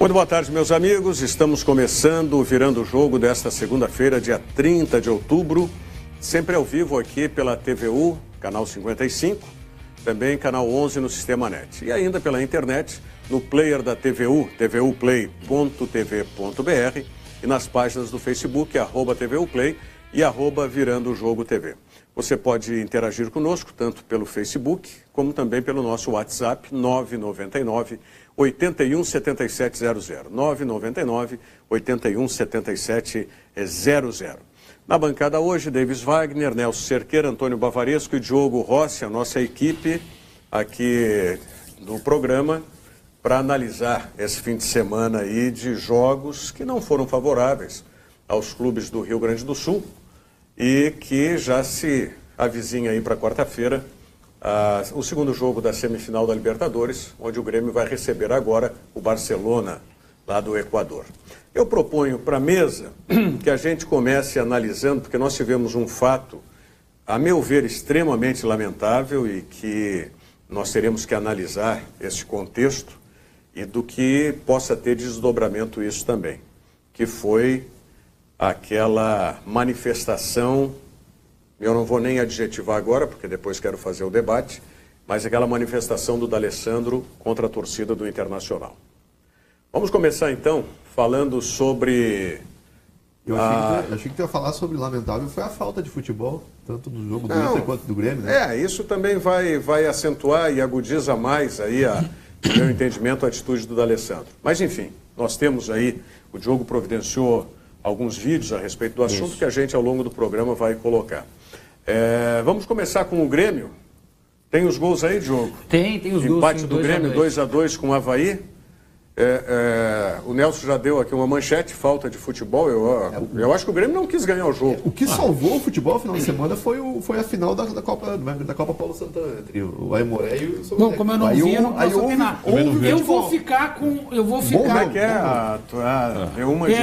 Muito boa tarde, meus amigos. Estamos começando o Virando o Jogo desta segunda-feira, dia 30 de outubro. Sempre ao vivo aqui pela TVU, canal 55, também canal 11 no Sistema Net. E ainda pela internet, no player da TVU, tvuplay.tv.br e nas páginas do Facebook, @TVUplay e @Virando o Jogo TV. Você pode interagir conosco, tanto pelo Facebook, como também pelo nosso WhatsApp, 999 81 7700. 999 81 7700. Na bancada hoje, Davis Wagner, Nelson Cerqueira, Antônio Bavaresco e Diogo Rossi, a nossa equipe aqui do programa, para analisar esse fim de semana aí de jogos que não foram favoráveis aos clubes do Rio Grande do Sul e que já se avizinha aí para quarta-feira o segundo jogo da semifinal da Libertadores, onde o Grêmio vai receber agora o Barcelona, lá do Equador. Eu proponho para a mesa que a gente comece analisando, porque nós tivemos um fato, a meu ver, extremamente lamentável e que nós teremos que analisar esse contexto e do que possa ter desdobramento isso também, que foi aquela manifestação, eu não vou nem adjetivar agora, porque depois quero fazer o debate, mas aquela manifestação do D'Alessandro contra a torcida do Internacional. Vamos começar então falando sobre... Eu achei que tu ia falar sobre lamentável, foi a falta de futebol, tanto do jogo do Inter quanto do Grêmio, né? Isso também vai acentuar e agudiza mais aí, no meu entendimento, a atitude do D'Alessandro. Mas enfim, nós temos aí, o Diogo providenciou alguns vídeos a respeito do assunto que a gente ao longo do programa vai colocar. Vamos começar com o Grêmio. Tem os gols aí, Diogo? Tem os gols. Empate do Grêmio, 2-2 com o Avaí. O Nelson já deu aqui uma manchete, falta de futebol. Eu acho que o Grêmio não quis ganhar o jogo. O que salvou o futebol no final de semana foi a final da Copa Paulo Santana, entre o Aimoré e o São José. Bom, como eu não vi, eu não posso opinar. Eu vou ficar com... Como é que é?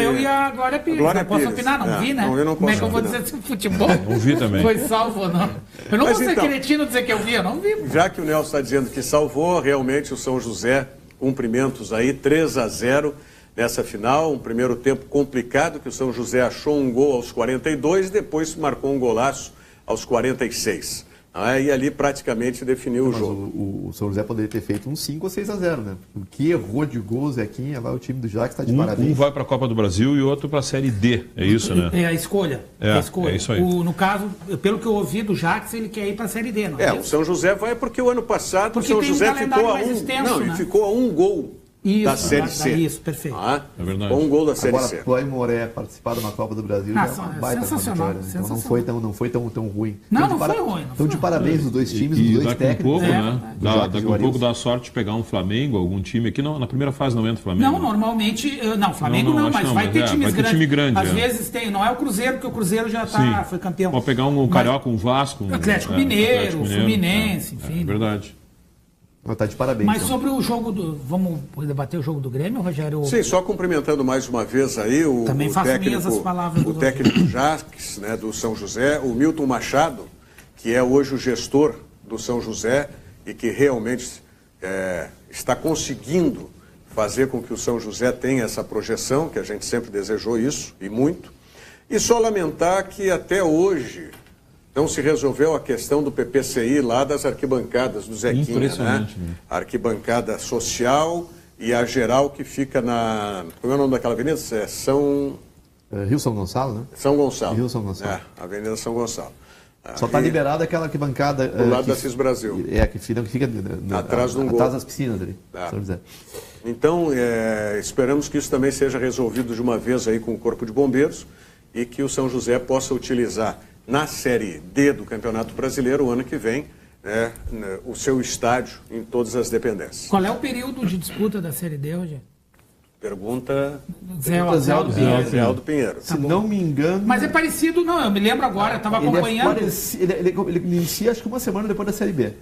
Eu e a Glória Pires. Não posso opinar, não vi, né? Como é que eu vou dizer se o futebol não vi também. Foi salvo ou não? Eu não vou ser cretino dizer que eu vi, eu não vi. Já que o Nelson está dizendo que salvou, realmente o São José... Cumprimentos aí, 3-0 nessa final, um primeiro tempo complicado, que o São José achou um gol aos 42 e depois marcou um golaço aos 46. E ali praticamente definiu o jogo. O São José poderia ter feito um 5 ou 6-0, né? O que errou de gols, Zequinha, lá o time do Jacques está de parabéns. Um vai para a Copa do Brasil e o outro para a Série D, é isso, né? É a escolha. É isso aí. No caso, pelo que eu ouvi do Jacques, ele quer ir para a Série D, não é? O São José vai porque o ano passado o São José ficou a um gol. Da Série C. Isso, perfeito. É verdade. Com um gol da Série C. Agora, o Aimoré participar de uma Copa do Brasil já é uma baita vitória. Então não foi tão ruim. Não foi ruim. Então, de parabéns os dois times, os dois técnicos. Daqui a pouco dá sorte de pegar um Flamengo, algum time aqui. Não, na primeira fase não entra o Flamengo. Não, normalmente... Não, Flamengo não, mas vai ter times grandes. Time grande. Às vezes tem. Não é o Cruzeiro, porque o Cruzeiro já foi campeão. Pode pegar um Carioca, um Vasco. Atlético Mineiro, Fluminense, enfim. É verdade. Está de parabéns. Mas sobre o jogo vamos debater o jogo do Grêmio, Rogério? Sim, só cumprimentando mais uma vez aí o técnico Jacques, né, do São José, o Milton Machado, que é hoje o gestor do São José e que realmente está conseguindo fazer com que o São José tenha essa projeção, que a gente sempre desejou isso, e muito. E só lamentar que até hoje... Não se resolveu a questão do PPCI lá das arquibancadas do Zequinha, né? A arquibancada social e a geral que fica na... Como é o nome daquela avenida? Rio São Gonçalo, né? São Gonçalo. Rio São Gonçalo. Avenida São Gonçalo. Só está liberada aquela arquibancada... Do lado da CIS Brasil. Que fica atrás de um gol. Atrás das piscinas ali. São José. Então, esperamos que isso também seja resolvido de uma vez aí com o Corpo de Bombeiros e que o São José possa utilizar na Série D do Campeonato Brasileiro, o ano que vem, o seu estádio em todas as dependências. Qual é o período de disputa da Série D, Rogério? Pergunta Zé Aldo Pinheiro. Se não me engano... Mas é parecido, não, eu me lembro agora, eu estava acompanhando. Ele inicia acho que uma semana depois da Série B, se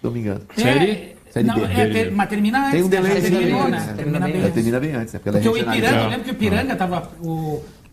não me engano. Série B. Mas termina antes. Tem um delay, termina bem antes. Porque o Ipiranga, eu lembro que o Ipiranga estava...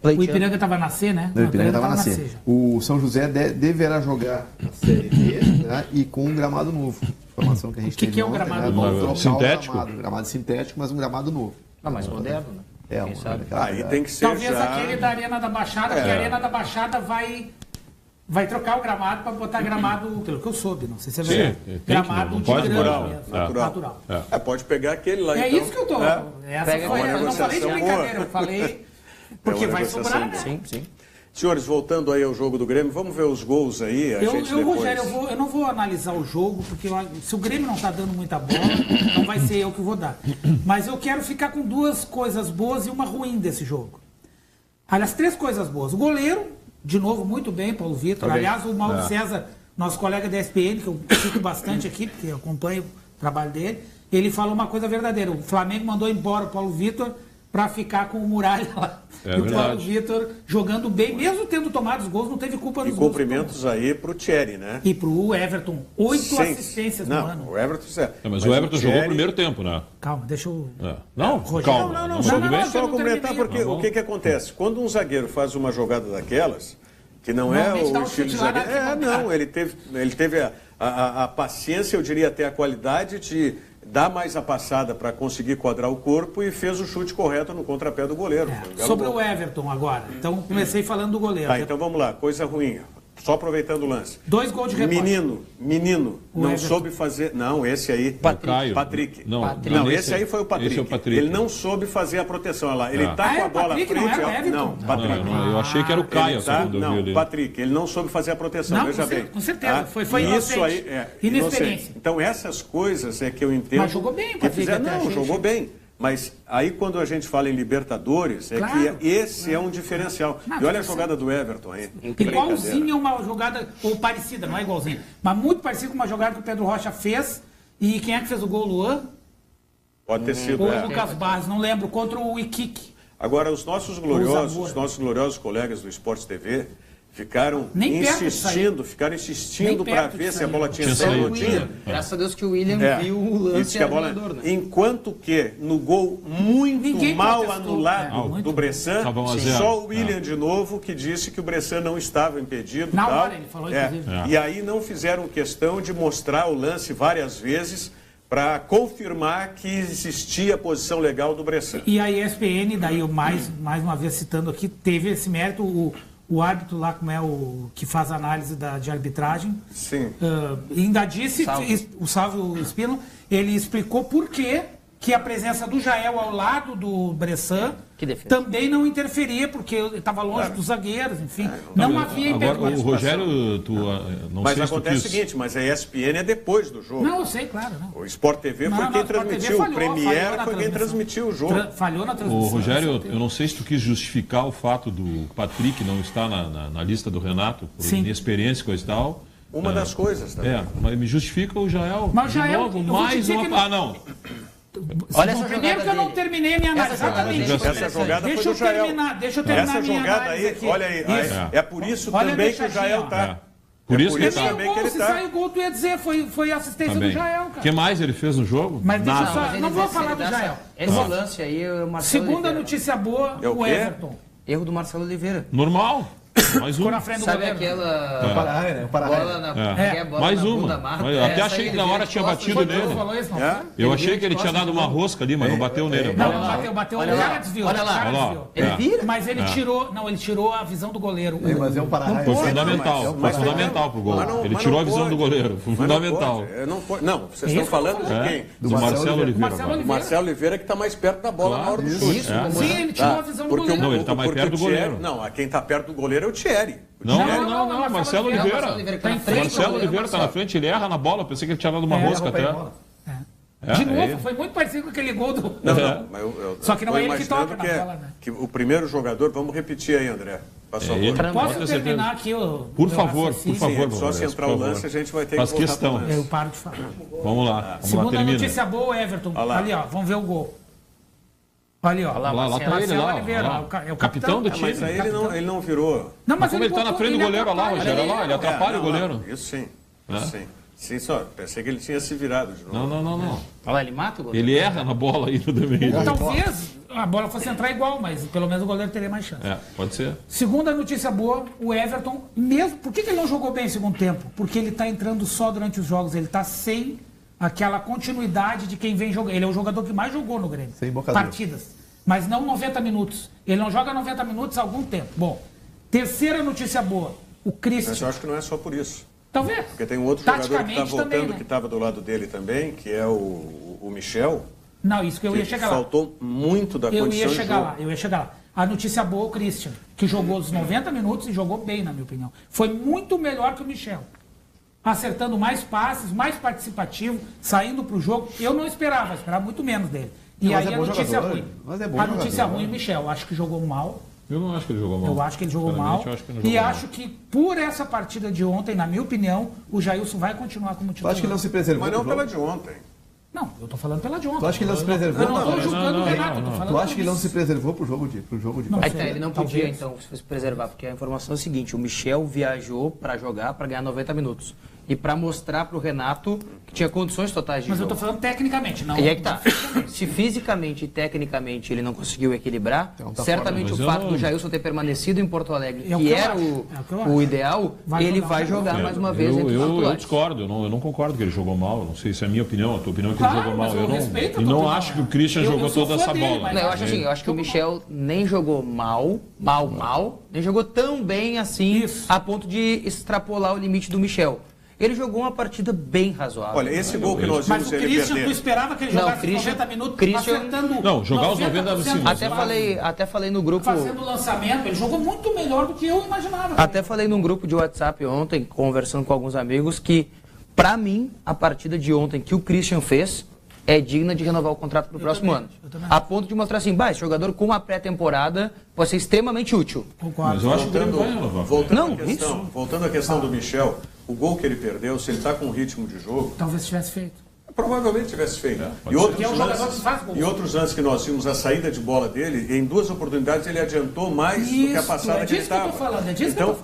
O Ipiranga estava na C, né? Não, o Ipiranga estava na C. O São José deverá jogar a Série B, né? E com um gramado novo. Informação que a gente tem. O que é um gramado novo? Sintético? Gramado sintético, mas um gramado novo. mais moderno, né? Quem sabe? Aí tem que ser talvez aquele da Arena da Baixada, porque a Arena da Baixada vai trocar o gramado para botar gramado, pelo que eu soube, não sei se é verdade. Gramado de grama natural. Pode pegar aquele lá. É então. Isso que eu tô. Eu não falei de brincadeira, eu falei porque vai sobrar. Sim. Senhores, voltando aí ao jogo do Grêmio, vamos ver os gols aí. Rogério, eu não vou analisar o jogo, porque se o Grêmio não está dando muita bola, não vai ser eu que vou dar. Mas eu quero ficar com 2 coisas boas e uma ruim desse jogo. Aliás, 3 coisas boas. O goleiro, de novo, muito bem, Paulo Vitor. Aliás, o Mauro César, nosso colega da ESPN, que eu cito bastante aqui, porque eu acompanho o trabalho dele, ele falou uma coisa verdadeira. O Flamengo mandou embora o Paulo Vitor para ficar com o Muralha lá. E o Paulo Vitor jogando bem, mesmo tendo tomado os gols, não teve culpa dos gols. E cumprimentos aí pro Thierry, né? E pro Everton. 8 assistências no ano. O Everton... mas o Everton jogou o primeiro tempo, né? Calma, deixa eu... Não, calma. Não, só complementar, porque o que acontece? Quando um zagueiro faz uma jogada daquelas, que não é o estilo de zagueiro... Ele teve a paciência, eu diria até a qualidade de... dá mais a passada para conseguir quadrar o corpo e fez o chute correto no contrapé do goleiro. Sobre o Everton agora. Então, comecei falando do goleiro. Então vamos lá, coisa ruim. Só aproveitando o lance. 2 gols de rebote. Menino, não Everton. Soube fazer... Não, esse aí... Patrick. Não, esse aí foi o Patrick. Esse é o Patrick. Ele não soube fazer a proteção. Olha lá, ele tá com a bola à frente... Não, Patrick. Eu achei que era o Caio. Não, Patrick, ele não soube fazer a proteção, veja bem. Com certeza, foi isso aí, inexperiência. Então essas coisas é que eu entendo... Mas jogou bem o Patrick. Jogou bem. Mas aí quando a gente fala em Libertadores, que esse é um diferencial. E olha a jogada do Everton aí. Igualzinho a uma jogada, ou parecida, não é igualzinho, mas muito parecido com uma jogada que o Pedro Rocha fez. E quem é que fez o gol, Luan? Pode ter sido. Ou o Lucas Barros, não lembro, contra o Iquique. Agora, os nossos gloriosos colegas do Esporte TV ficaram insistindo para ver se a bola tinha saído ou não tinha. Graças a Deus que o William viu o lance né? Enquanto que no gol muito mal anulado do Bressan, só o William de novo que disse que o Bressan não estava impedido. Na hora ele falou, inclusive. E aí não fizeram questão de mostrar o lance várias vezes para confirmar que existia a posição legal do Bressan. E a ESPN, daí eu mais uma vez citando aqui, teve esse mérito, o árbitro lá, como é o que faz a análise de arbitragem. Sim. Ainda disse, o Sávio Espino, ele explicou por que a presença do Jael ao lado do Bressan também não interferia, porque ele estava longe dos zagueiros, enfim. Não havia impedimento. Agora, o Rogério, mas acontece o seguinte, mas a ESPN é depois do jogo. Não, eu sei, claro. Não. O Sport TV foi quem transmitiu, o Premier foi quem transmitiu o jogo. Falhou na transmissão. O Rogério, eu não sei se tu quis justificar o fato do Patrick não estar na lista do Renato, por inexperiência e coisa e tal. Uma das coisas também. Mas me justifica o Jael. Mas o Jael, mais uma... não. Olha, primeiro que eu não terminei a minha análise. Essa jogada foi do Jael. Deixa eu terminar a minha análise aqui. Olha aí, é por isso também que o Jael está. Por isso que ele está. Se sai o gol, tu ia dizer, foi assistência do Jael, cara. O que mais ele fez no jogo? Mas deixa só, não vou falar do Jael. Esse lance aí, o Marcelo Segunda notícia boa, o Everton. Erro do Marcelo Oliveira. Normal. Mais uma. Sabe aquela bola na mais uma. Até achei que na hora tinha batido nele. Eu achei que ele tinha dado uma rosca ali, mas não bateu nele. Não, bateu. O cara desviou. Olha lá. Ele vira. Mas ele tirou a visão do goleiro. Mas é um para-raio. Foi fundamental. Foi fundamental pro gol. Ele tirou a visão do goleiro. Foi fundamental. Não, vocês estão falando de quem? Do Marcelo Oliveira. O Marcelo Oliveira que está mais perto da bola na hora do chute. Sim, ele tirou a visão do goleiro. Não, ele está mais perto do goleiro. Não, quem está perto do goleiro é o Thierry. Não, Marcelo Oliveira. Marcelo Oliveira está na frente, ele erra na bola, pensei que ele tinha dado uma rosca até. De novo, foi muito parecido com aquele gol do... Só que não é ele que toca na bola, né? Que o primeiro jogador, vamos repetir aí, André. Posso terminar aqui por favor, só se entrar o lance, a gente vai ter que voltar questão. Eu paro de falar. Vamos lá, Segunda notícia boa, Everton. Ali, ó, vamos ver o gol. Ali, ó. Lá tá ele, lá. É o capitão do time. Mas aí ele não virou. Não, mas como ele tá na frente do goleiro, olha lá, Rogério, olha lá, ele atrapalha o goleiro. Isso sim. Sim, só. Pensei que ele tinha se virado de novo. Não. Olha lá, ele mata o goleiro. Ele erra na bola aí no também. Talvez a bola fosse entrar igual, mas pelo menos o goleiro teria mais chance. Pode ser. Segunda notícia boa, o Everton, mesmo. Por que ele não jogou bem no segundo tempo? Porque ele tá entrando só durante os jogos, ele tá sem aquela continuidade de quem vem jogando. Ele é o jogador que mais jogou no Grêmio. Sem bocador. Partidas. Mas não 90 minutos. Ele não joga 90 minutos há algum tempo. Bom, terceira notícia boa. O Christian. Mas eu acho que não é só por isso. Talvez. Porque tem um outro jogador que está voltando, também, né? que estava do lado dele também, que é o Michel. Não, isso que eu ia chegar lá. Faltou muito da condição de jogo. Eu ia chegar lá. A notícia boa, o Christian, que jogou os 90 minutos e jogou bem, na minha opinião. Foi muito melhor que o Michel. Acertando mais passes, mais participativo, saindo para o jogo. Eu não esperava muito menos dele. E não, aí a notícia ruim. A notícia ruim, o Michel. Acho que jogou mal. Eu não acho que ele jogou mal. Eu acho que ele jogou mal. Acho que por essa partida de ontem, na minha opinião, o Jailson vai continuar como titular. Eu acho que ele não se preservou. Mas não pela de ontem. Não, eu tô falando pela de ontem. Tu acha que ele não se preservou? Eu não tô julgando o Renato, tô falando. Tu acha que ele não se preservou pro jogo de ele não podia, então, se preservar, porque a informação é a seguinte, o Michel viajou para jogar, para ganhar 90 minutos. E para mostrar pro Renato que tinha condições totais de jogo. Mas eu tô falando tecnicamente, não. E é que tá. Se fisicamente e tecnicamente ele não conseguiu equilibrar, certamente o fato do Jailson ter permanecido em Porto Alegre, que era o ideal, ele vai jogar mais uma vez entre os titulares. Eu discordo, eu não concordo que ele jogou mal. Não sei se é a minha opinião, a tua opinião é que ele jogou mal. Eu não acho que o Christian jogou toda essa bola. Não, eu acho que o Michel nem jogou mal, nem jogou tão bem assim, a ponto de extrapolar o limite do Michel. Ele jogou uma partida bem razoável. Olha, esse gol que nós vimos ele perder... Mas o Christian, tu esperava que ele jogasse 90 minutos acertando... Não, jogar os 90 minutos. Até falei no grupo... Fazendo o lançamento, ele jogou muito melhor do que eu imaginava. Até falei num grupo de WhatsApp ontem, conversando com alguns amigos, que, pra mim, a partida de ontem que o Christian fez é digna de renovar o contrato pro próximo ano. A ponto de mostrar assim, esse jogador com a pré-temporada pode ser extremamente útil. Concordo. Mas eu acho que ele vai renovar. Voltando à questão do Michel, o gol que ele perdeu, se ele está com ritmo de jogo... Talvez tivesse feito. Provavelmente tivesse feito. E outros lances que nós vimos, a saída de bola dele, em 2 oportunidades ele adiantou mais do que a passada que ele estava.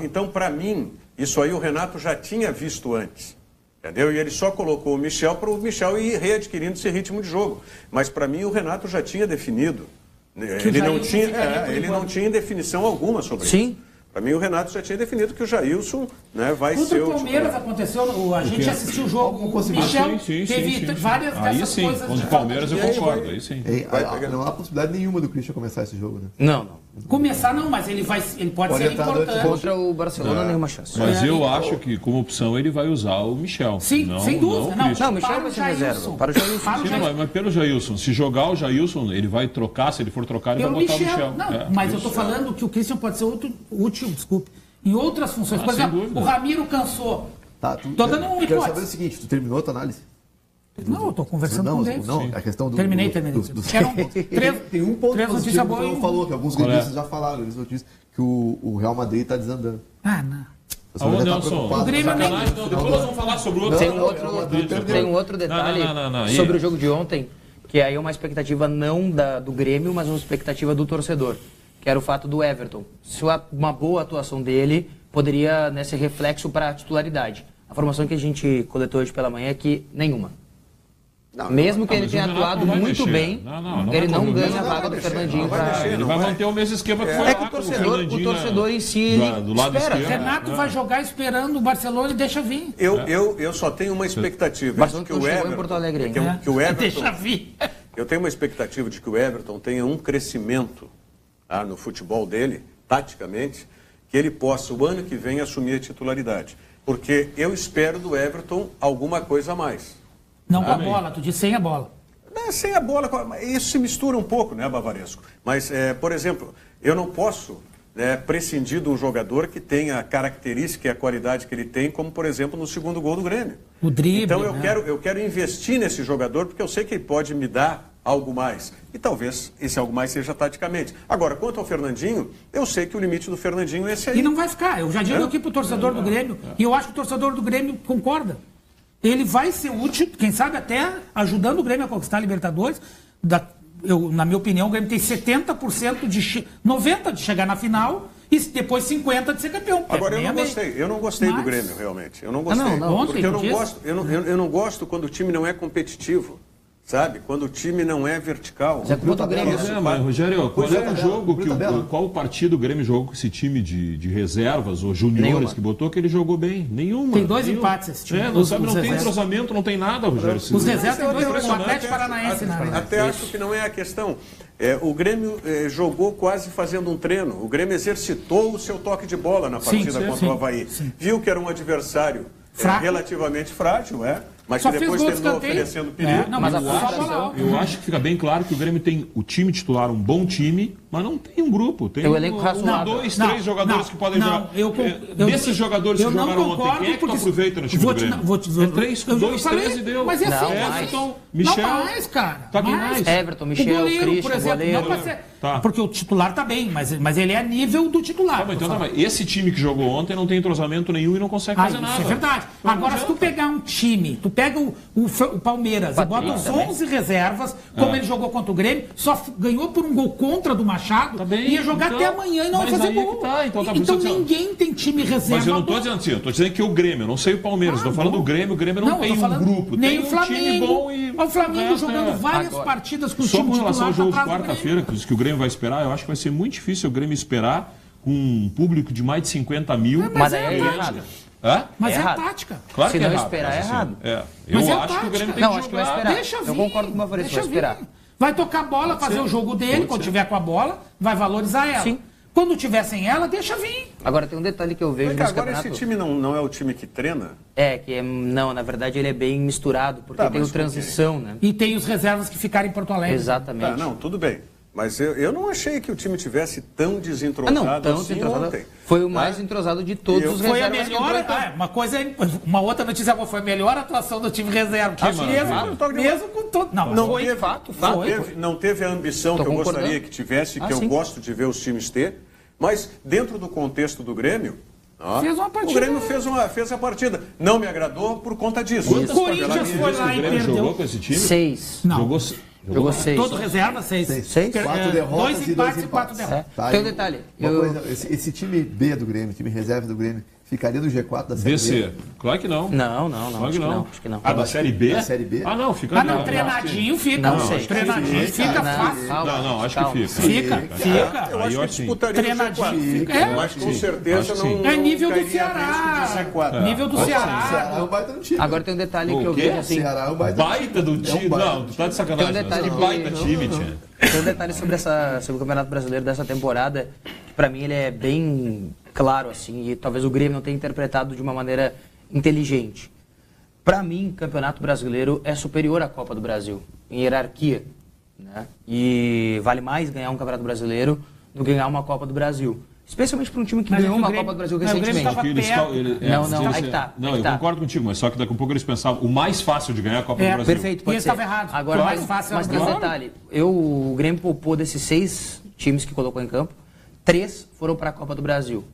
Então, para mim, isso aí o Renato já tinha visto antes. Entendeu? E ele só colocou o Michel para o Michel ir readquirindo esse ritmo de jogo. Mas para mim o Renato já tinha definido. Ele não tinha definição alguma sobre isso. Para mim, o Renato já tinha definido que o Jailson, né, vai ser o... Contra o Palmeiras aconteceu, a gente assistiu o jogo, o Michel teve várias dessas coisas... Contra o Palmeiras eu concordo, aí sim. Não há possibilidade nenhuma do Christian começar esse jogo, né? Não. Começar não, mas ele pode ser importante. Contra o Barcelona, nenhuma chance. Mas eu acho que, como opção, ele vai usar o Michel. Sim, sem dúvida. Não, o Michel vai ser reserva. Para o Jailson. Mas pelo Jailson, se jogar o Jailson, ele vai trocar, se ele for trocar, ele vai botar o Michel. Não, mas eu estou falando que o Christian pode ser útil, em outras funções. Por exemplo, o Ramiro cansou. Estou dando um hipótese. Quero saber o seguinte, tu terminou a tua análise? Não, eu estou conversando com eles. Não, a questão do... Terminei. Tem um ponto positivo que o falou, que alguns gremistas já falaram, eles notícias, que o Real Madrid está desandando. Não. Ô, Nelson, o Grêmio depois nós vamos falar sobre o outro. Tem um outro detalhe sobre o jogo de ontem, que aí é uma expectativa não do Grêmio, mas uma expectativa do torcedor, que era o fato do Everton. Se uma boa atuação dele poderia ser reflexo para a titularidade. A formação que a gente coletou hoje pela manhã é que nenhuma. Mesmo que ele tenha atuado muito bem, ele não ganha a vaga do Fernandinho. Ele vai manter o mesmo esquema que foi lá. É que o torcedor em si, ele espera. Renato vai jogar esperando o Barcelona e deixa vir. Eu só tenho uma expectativa de que o Everton... Deixa vir. Eu tenho uma expectativa de que o Everton tenha um crescimento no futebol dele, taticamente, que ele possa, o ano que vem, assumir a titularidade. Porque eu espero do Everton alguma coisa a mais. Não com a bola, tu disse sem a bola. Sem a bola, isso se mistura um pouco, né, Bavaresco? Mas, por exemplo, eu não posso prescindir de um jogador que tenha a característica e a qualidade que ele tem, como, por exemplo, no segundo gol do Grêmio. O drible, então, eu quero investir nesse jogador, porque eu sei que ele pode me dar algo mais. E talvez esse algo mais seja taticamente. Agora, quanto ao Fernandinho, eu sei que o limite do Fernandinho é esse aí. E não vai ficar. Eu já digo aqui pro torcedor do Grêmio, e eu acho que o torcedor do Grêmio concorda. Ele vai ser útil, quem sabe até ajudando o Grêmio a conquistar a Libertadores. Na minha opinião, o Grêmio tem 70%, 90% de chegar na final e depois 50% de ser campeão. Agora, eu não gostei do Grêmio, realmente. Eu não gostei. Porque eu não gosto quando o time não é competitivo. sabe? Quando o time não é vertical. Mas é culpa do Grêmio. Mas, Rogério, qual o partido o Grêmio jogou com esse time de reservas ou juniores que botou que ele jogou bem? Nenhuma. Tem 2 empates esse time. Não tem entrosamento, não tem nada, Rogério. Os reservas tem 2, o Atlético Paranaense na arena. Até acho que não é a questão. O Grêmio jogou quase fazendo um treino. O Grêmio exercitou o seu toque de bola na partida contra o Avaí. Viu que era um adversário relativamente frágil, mas que depois terminou oferecendo perigo. Eu acho que fica bem claro que o Grêmio tem o time titular, um bom time, mas não tem um grupo. Tem o elenco razoável. 2, 3 jogadores que podem jogar. Desses jogadores que jogaram ontem, quem é que tu aproveita no time do Grêmio? É 3, 2, 3 e deu. Mas é assim, Everton, Michel. Não mais, cara. Tá bem mais. Everton, Michel, Christian, o goleiro. Porque o titular tá bem, mas ele é a nível do titular. Mas esse time que jogou ontem não tem entrosamento nenhum e não consegue fazer nada. Isso é verdade. Agora, se tu pegar um time, tu pega o Palmeiras e bota os 11 reservas, como ele jogou contra o Grêmio, só ganhou por um gol contra do Machado, ia jogar até amanhã e não vai fazer gol. Então ninguém tem time reserva. Mas eu não estou dizendo assim, eu estou dizendo que o Grêmio, eu não sei o Palmeiras, estou falando do Grêmio, o Grêmio não tem um grupo, nem tem o Flamengo, time bom e... O Flamengo jogando várias partidas com o time titular. Só com relação ao jogo de quarta-feira, que o Grêmio vai esperar, eu acho que vai ser muito difícil o Grêmio esperar com um público de mais de 50 mil. Mas aí é errado. Mas é tática. Claro se que não errado, esperar, é errado. Eu acho que o Grêmio tem que acho que vai esperar. Deixa vir. Eu concordo com o Mafariz, vai esperar. Vai tocar a bola, fazer o jogo dele, quando tiver com a bola, vai valorizar ela. Sim. Quando tiver sem ela, deixa vir. Agora tem um detalhe que eu vejo nesse agora campeonato. Esse time não é o time que treina? Não, na verdade ele é bem misturado, porque tem o transição, né? E tem os reservas que ficaram em Porto Alegre. Exatamente. Não, tudo bem. Mas eu não achei que o time tivesse tão desentrosado assim ontem. Foi o mais entrosado de todos os reservas. Foi a melhor, uma outra notícia foi a melhor atuação do time reserva. Mesmo com todo... Não teve a ambição que eu gostaria que tivesse, que eu gosto de ver os times ter, mas dentro do contexto do Grêmio, o Grêmio fez a partida. Não me agradou por conta disso. O Corinthians foi lá e perdeu. Jogou com esse time? 6. Jogou 6. Todo reserva, 6. 4 derrotas 2 e 2 empates e 4 derrotas. Tem um detalhe. Esse time B do Grêmio, time reserva do Grêmio, ficaria no G4 da Série B? Claro que não. Não. Acho que não. Da Série B? Da Série B? Não, fica... treinadinho fica. Treinadinho fica fácil. Não, acho que fica. Fica. Eu acho que disputaria treinadinho fica. Mas com certeza não... É nível do Ceará. Nível do Ceará. Ceará é um baita do time. Agora tem um detalhe que eu vejo assim... Ceará é um baita do time. Não, tu tá de sacanagem. Tem um detalhe baita time, tia. Tem um detalhe sobre o Campeonato Brasileiro dessa temporada, que pra mim ele é bem claro, assim, e talvez o Grêmio não tenha interpretado de uma maneira inteligente. Pra mim, o Campeonato Brasileiro é superior à Copa do Brasil, em hierarquia, né? E vale mais ganhar um Campeonato Brasileiro do que ganhar uma Copa do Brasil. Especialmente para um time que ganhou uma Copa do Brasil recentemente. Aí que tá. Eu concordo contigo, mas só que daqui a pouco eles pensavam o mais fácil de ganhar a Copa do Brasil. Perfeito, pode ser. Estava errado. Agora, o mais fácil mas tem um detalhe. O Grêmio poupou desses 6 times que colocou em campo, 3 foram para a Copa do Brasil.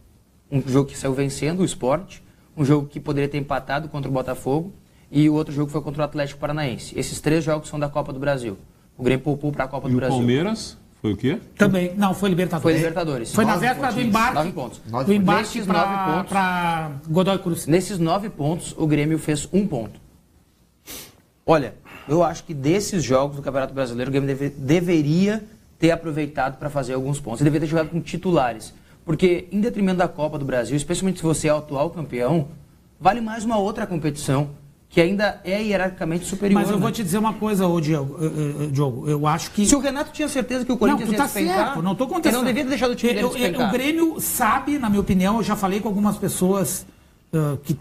Um jogo que saiu vencendo, o Sport, um jogo que poderia ter empatado contra o Botafogo e o outro jogo foi contra o Atlético Paranaense. Esses 3 jogos são da Copa do Brasil. O Grêmio poupou para a Copa do Brasil. E o Palmeiras... Foi o quê? Também. Não, foi Libertadores. Foi Libertadores. Foi na véspera do embarque. 9 pontos. Do embarque para Godoy Cruz. Nesses 9 pontos, o Grêmio fez 1 ponto. Olha, eu acho que desses jogos do Campeonato Brasileiro, o Grêmio deveria ter aproveitado para fazer alguns pontos. Ele deveria ter jogado com titulares. Porque, em detrimento da Copa do Brasil, especialmente se você é o atual campeão, vale mais uma outra competição que ainda é hierarquicamente superior. Mas eu vou te dizer uma coisa, Diogo. Eu acho que... Se o Renato tinha certeza que o Corinthians ia despencar... Certo, não estou contestando. Ele não devia ter deixado o time dele despencar. O Grêmio sabe, na minha opinião, eu já falei com algumas pessoas que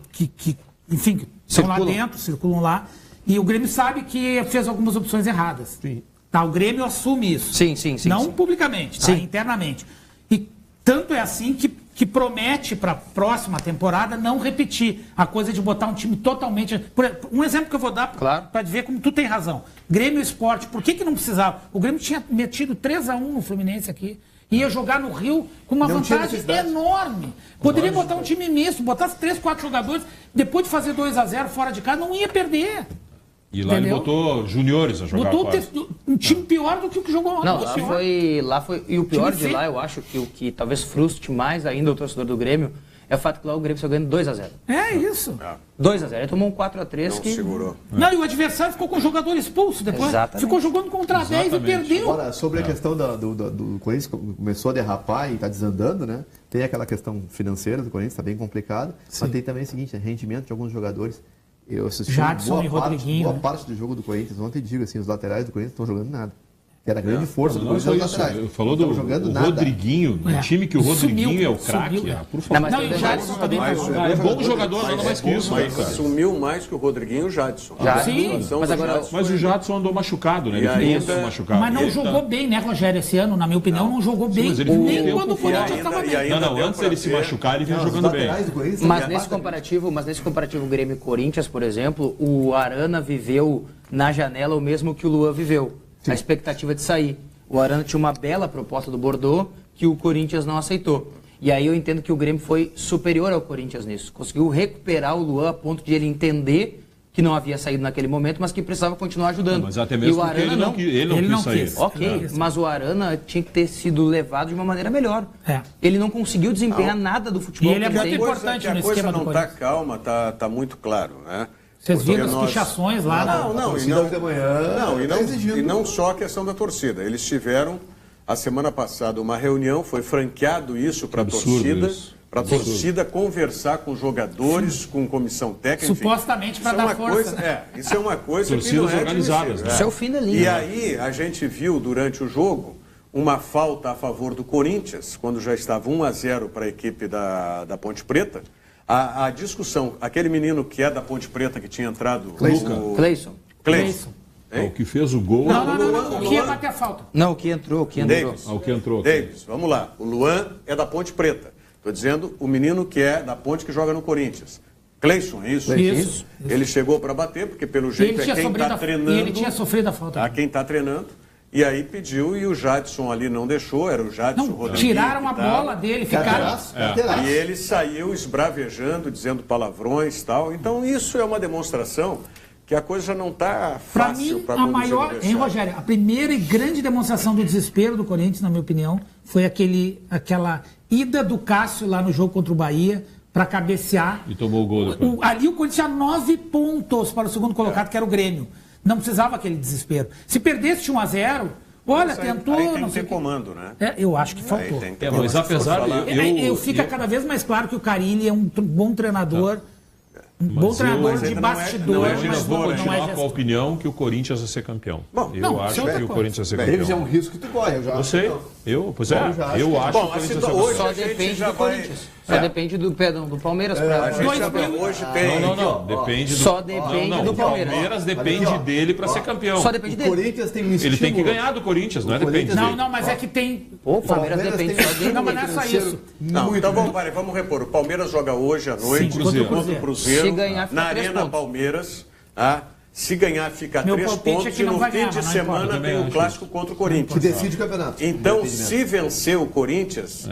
estão lá dentro, circulam lá, e o Grêmio sabe que fez algumas opções erradas. Sim. Tá, o Grêmio assume isso. Sim. Não publicamente, tá? Internamente. E tanto é assim que promete para a próxima temporada não repetir a coisa de botar um time totalmente... Um exemplo que eu vou dar para ver como tu tem razão. Grêmio Sport, por que não precisava? O Grêmio tinha metido 3-1 no Fluminense aqui. Ia jogar no Rio com uma vantagem enorme. Poderia botar um time misto, botasse 3, 4 jogadores, depois de fazer 2-0 fora de casa, não ia perder. E lá ele botou juniores a jogar. Botou um time pior do que o que jogou ontem. Não, lá foi. E o pior de lá, eu acho que o que talvez frustre mais ainda o torcedor do Grêmio é o fato que lá o Grêmio só ganhando 2-0. É isso. 2-0. Ele tomou um 4-3 não que... segurou. Não, e o adversário ficou com o jogador expulso depois. Exatamente. Ficou jogando contra 10 e perdeu. Agora, sobre a questão do Corinthians, começou a derrapar e está desandando, né? Tem aquela questão financeira do Corinthians, está bem complicado. Mas tem também o seguinte, rendimento de alguns jogadores. Eu assisti boa parte do jogo do Corinthians. Ontem digo assim, os laterais do Corinthians não estão jogando nada. Que era a grande força do Corinthians. Falou do Rodriguinho, um time que o Rodriguinho é o craque. Por favor. Não, e o Jadson também é bom jogador, nada mais que isso. Mas sumiu mais que o Rodriguinho e o Jadson. Sim, mas o Jadson andou machucado, né? Ele ficou machucado. Mas não jogou bem, né, Rogério, esse ano, na minha opinião, não jogou bem. Nem quando o Corinthians estava bem. Não, antes dele se machucar, ele vinha jogando bem. Mas nesse comparativo Grêmio e Corinthians, por exemplo, o Arana viveu na janela o mesmo que o Luan viveu. A expectativa de sair. O Arana tinha uma bela proposta do Bordeaux que o Corinthians não aceitou. E aí eu entendo que o Grêmio foi superior ao Corinthians nisso. Conseguiu recuperar o Luan a ponto de ele entender que não havia saído naquele momento, mas que precisava continuar ajudando. Mas até mesmo porque ele não quis sair. Ok, mas o Arana tinha que ter sido levado de uma maneira melhor. Ele não conseguiu desempenhar nada do futebol. E ele é muito importante no esquema do Corinthians. A coisa não está calma, está muito claro, né? Vocês viram as pichações lá? E não só a questão da torcida. Eles tiveram, a semana passada, uma reunião, foi franqueado isso para a torcida, para a torcida conversar com jogadores, com comissão técnica. Supostamente para dar força. Isso é uma coisa que não é organizadas. Isso é o fim da linha. E aí a gente viu durante o jogo uma falta a favor do Corinthians, quando já estava 1-0 para a equipe da Ponte Preta. A discussão, aquele menino que é da Ponte Preta que tinha entrado... Cleison. O que fez o gol... Não. O que ia bater a falta. Não, o que entrou. Davis, vamos lá. O Luan é da Ponte Preta. Estou dizendo o menino que é da Ponte que joga no Corinthians. Cleison, é isso? Isso. Ele chegou para bater, porque pelo jeito é quem está treinando... E ele tinha sofrido a falta. Quem está treinando. E aí pediu e o Jadson ali não deixou, era o Jadson Rodrigues. Tiraram a bola dele, ficaram... E ele saiu esbravejando, dizendo palavrões e tal. Então isso é uma demonstração que a coisa já não está fácil para a maior, hein, Rogério? A primeira e grande demonstração do desespero do Corinthians, na minha opinião, foi aquela ida do Cássio lá no jogo contra o Bahia para cabecear. E tomou o gol depois. Ali o Corinthians tinha 9 pontos para o segundo colocado, que era o Grêmio. Não precisava aquele desespero. Se perdesse 1-0, olha, tentou... Aí tem que ter comando, né? Eu acho que faltou. Mas apesar de... Fica cada vez mais claro que o Carilli é um bom treinador... Bom treinador de bastidor, mas vou continuar com a opinião que o Corinthians vai ser campeão. Eu acho que o Corinthians vai ser campeão. Davis é um risco que tu corre, eu sei. Eu acho que o Corinthians vai ser campeão. Só depende do Corinthians. Só depende do Palmeiras. Hoje tem... Não. Depende do... Só depende do Palmeiras. O Palmeiras depende dele para ser campeão. Só depende dele. O Corinthians tem um estímulo. Ele tem que ganhar do Corinthians, não é depende dele. Não, mas é que tem... O Palmeiras depende só dele. Não, mas não é só isso. Então vamos repor. O Palmeiras joga hoje à noite contra o Cruzeiro. Se ganhar, fica na Arena Palmeiras. Se ganhar, fica 3 pontos. E no fim de semana tem o clássico contra o Corinthians. Que decide o campeonato. Então, se vencer o Corinthians,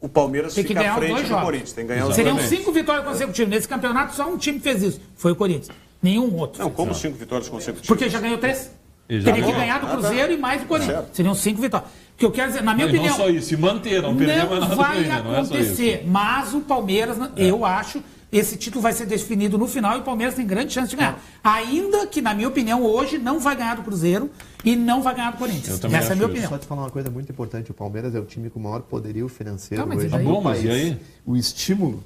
o Palmeiras fica à frente do Corinthians. Tem que ganhar os 2 jogos. Seriam 5 vitórias consecutivas. Nesse campeonato, só um time fez isso. Foi o Corinthians. Nenhum outro. Não, como 5 vitórias consecutivas? Porque já ganhou 3. Teria que ganhar do Cruzeiro e mais do Corinthians. Seriam 5 vitórias. O que eu quero dizer, na minha opinião... Não só isso, se manter, não perder mais nada. Não vai acontecer. Mas o Palmeiras, eu acho... Esse título vai ser definido no final e o Palmeiras tem grande chance de ganhar. Ainda que, na minha opinião, hoje não vai ganhar do Cruzeiro e não vai ganhar do Corinthians. Essa é a minha opinião. Só te falar uma coisa muito importante. O Palmeiras é o time com o maior poderio financeiro mas hoje. tá bom, mas e aí? O estímulo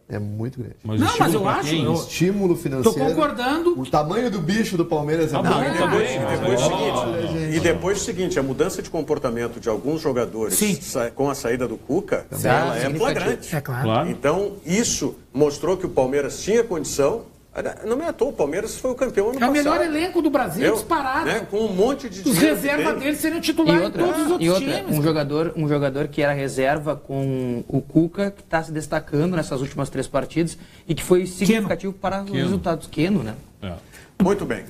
é muito grande. Mas eu acho... O estímulo financeiro... Estou concordando. O tamanho do bicho do Palmeiras é muito grande. E depois o seguinte, a mudança de comportamento de alguns jogadores com a saída do Cuca, ela é flagrante. É claro. Então, isso mostrou que o Palmeiras tinha condição. Não me à toa, o Palmeiras foi o campeão ano passado. É o melhor elenco do Brasil, disparado. Com um monte de... Os reservas dele seriam titulares em todos os outros times. Um jogador que era reserva com o Cuca, que está se destacando nessas últimas 3 partidas e que foi significativo para os resultados. Keno, né? Muito bem.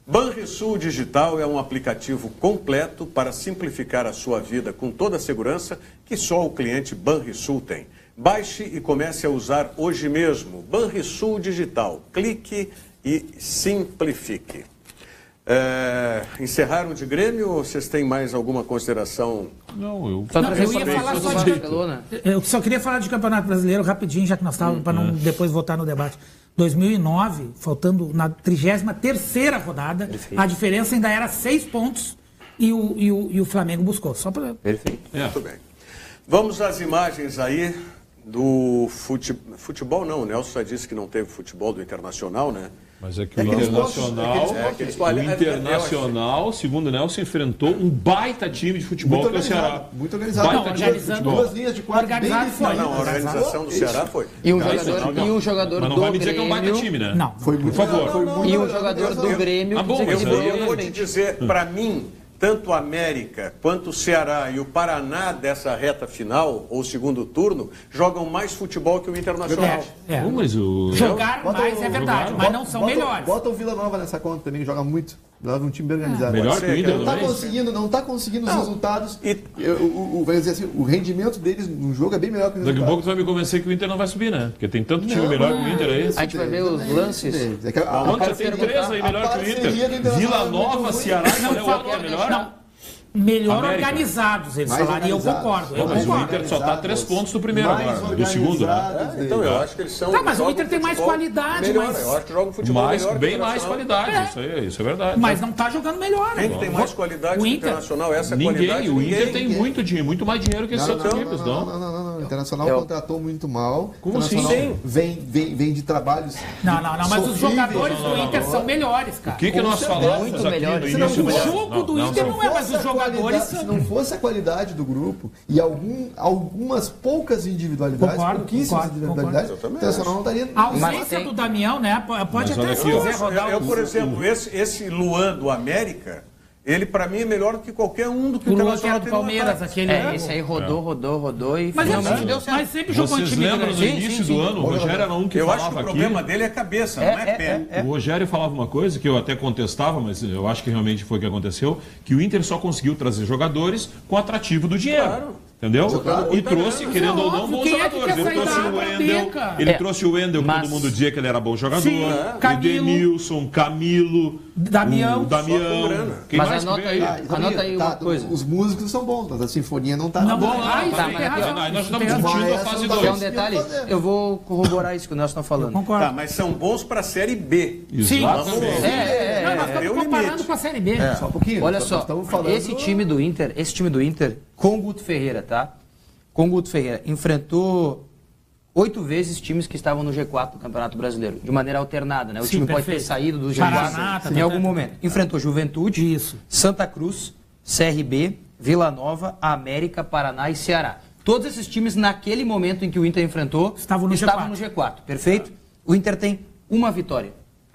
Banrisul Digital é um aplicativo completo para simplificar a sua vida com toda a segurança que só o cliente Banrisul tem. Baixe e comece a usar hoje mesmo. Banrisul Digital. Clique e simplifique. Encerraram de Grêmio ou vocês têm mais alguma consideração? Não, eu ia falar só de Barcelona. Eu só queria falar de Campeonato Brasileiro rapidinho, já que nós estávamos, para não depois voltar no debate. 2009, faltando na 33ª rodada, Perfeito. A diferença ainda era 6 pontos e o Flamengo buscou. Só para... Perfeito. Muito bem. Vamos às imagens aí do futebol. Não, o Nelson já disse que não teve futebol do Internacional, né? Mas é que o Internacional, segundo o Nelson, enfrentou um baita time de futebol que é o Ceará. Muito organizado. Baita time de futebol. 2 linhas de quadro bem definidas. A organização do Ceará foi. E um jogador mas não vai me dizer que é um baita time, né? Não. Foi muito, por favor. E um jogador do Grêmio. Eu vou te dizer, para mim, tanto o América quanto o Ceará e o Paraná dessa reta final, ou segundo turno, jogam mais futebol que o Internacional. Jogar mais é verdade, mas não são melhores. Bota o Vila Nova nessa conta também, que joga muito. Leva um time bem organizado. Melhor que o Inter, não está conseguindo os resultados. Vai dizer assim, o rendimento deles no jogo é bem melhor que o Daqui a pouco tu vai me convencer que o Inter não vai subir, né? Porque tem tanto time melhor que o Inter aí. A gente vai ver os lances. Onde tem 3 aí melhor que o Inter? Vila Nova, Ceará, qual é o outro que é melhor? Não. Melhor América. Organizados, eles falaram, e eu concordo. Mas o Inter só está 3 pontos do primeiro agora, do segundo, né? Então eu acho que eles são. Tá, mas o Inter tem mais qualidade. Mas... Eu acho que joga futebol melhor. Bem mais qualidade, isso é verdade. Mas não está jogando melhor, né? Quem tem mais qualidade o que o Inter? Internacional? Essa Ninguém. O Inter tem muito mais dinheiro que esses outros equipes, não? Não. O Internacional contratou muito mal. Como assim? Vem de trabalhos. Não, mas os jogadores do Inter são melhores, cara. O que nós falamos muito aqui melhores. no início? O jogo do Inter não é, mas os jogadores são. Se não fosse a qualidade do grupo e algumas poucas individualidades, pouquíssimas individualidades, o Internacional não estaria... A ausência do Damião, né? Pode até se quiser rodar. Por exemplo, esse Luan do América, ele para mim é melhor do que qualquer um do que o Internacional do Palmeiras, aquele. Esse aí rodou e finalmente deu certo. Mas sempre jogou Vocês lembram no início do ano, o Rogério era um que falava aqui... Eu acho que o problema dele é cabeça, não é pé. O Rogério falava uma coisa que eu até contestava, mas eu acho que realmente foi o que aconteceu, que o Inter só conseguiu trazer jogadores com atrativo do dinheiro. Claro. Entendeu? E trouxe, querendo ou não, bons jogadores. Ele trouxe o Wendel, que todo mundo dizia que ele era bom jogador. Sim, Edenilson, Camilo, Damião. Mas anota aí uma coisa. Os músicos são bons, mas a sinfonia não está bom. Nós estamos discutindo a fase 2. É um detalhe, eu vou corroborar isso que o Nelson está falando. Concordo. Tá, mas são bons para a Série B. Sim. Exatamente. Nós estamos comparando com a Série B. Só um pouquinho. Olha só, esse time do Inter, com o Guto Ferreira, tá? Com o Guto Ferreira, enfrentou 8 vezes times que estavam no G4 do Campeonato Brasileiro, de maneira alternada, né? O time pode ter saído do G4 em algum momento. Enfrentou Juventude, Santa Cruz, CRB, Vila Nova, América, Paraná e Ceará. Todos esses times, naquele momento em que o Inter enfrentou, estavam no G4, perfeito? O Inter tem uma vitória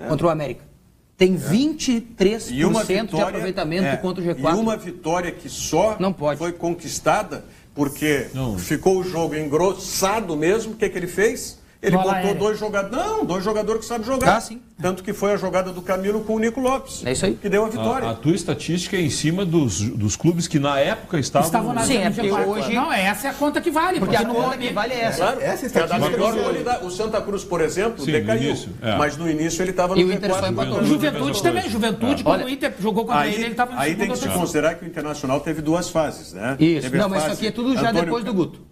contra o América. Tem 23% de aproveitamento contra o G4. E uma vitória que só foi conquistada porque ficou o jogo engrossado mesmo. O que ele fez? Ele botou 2 jogadores. Não, 2 jogadores que sabem jogar. Sim. Tanto que foi a jogada do Camilo com o Nico Lopes. É isso aí. Que deu a vitória. A tua estatística é em cima dos clubes que na época estavam na hoje. Não, essa é a conta que vale. Porque a conta que vale é essa. Claro, essa estatística é da qualidade. O Santa Cruz, por exemplo, decaiu. Mas no início ele estava no G4. E o Inter só empatou. O Juventude também. Juventude, quando o Inter jogou contra ele estava no Aí tem que se considerar que o Internacional teve 2 fases, né? Isso. Não, mas isso aqui é tudo já depois do Guto.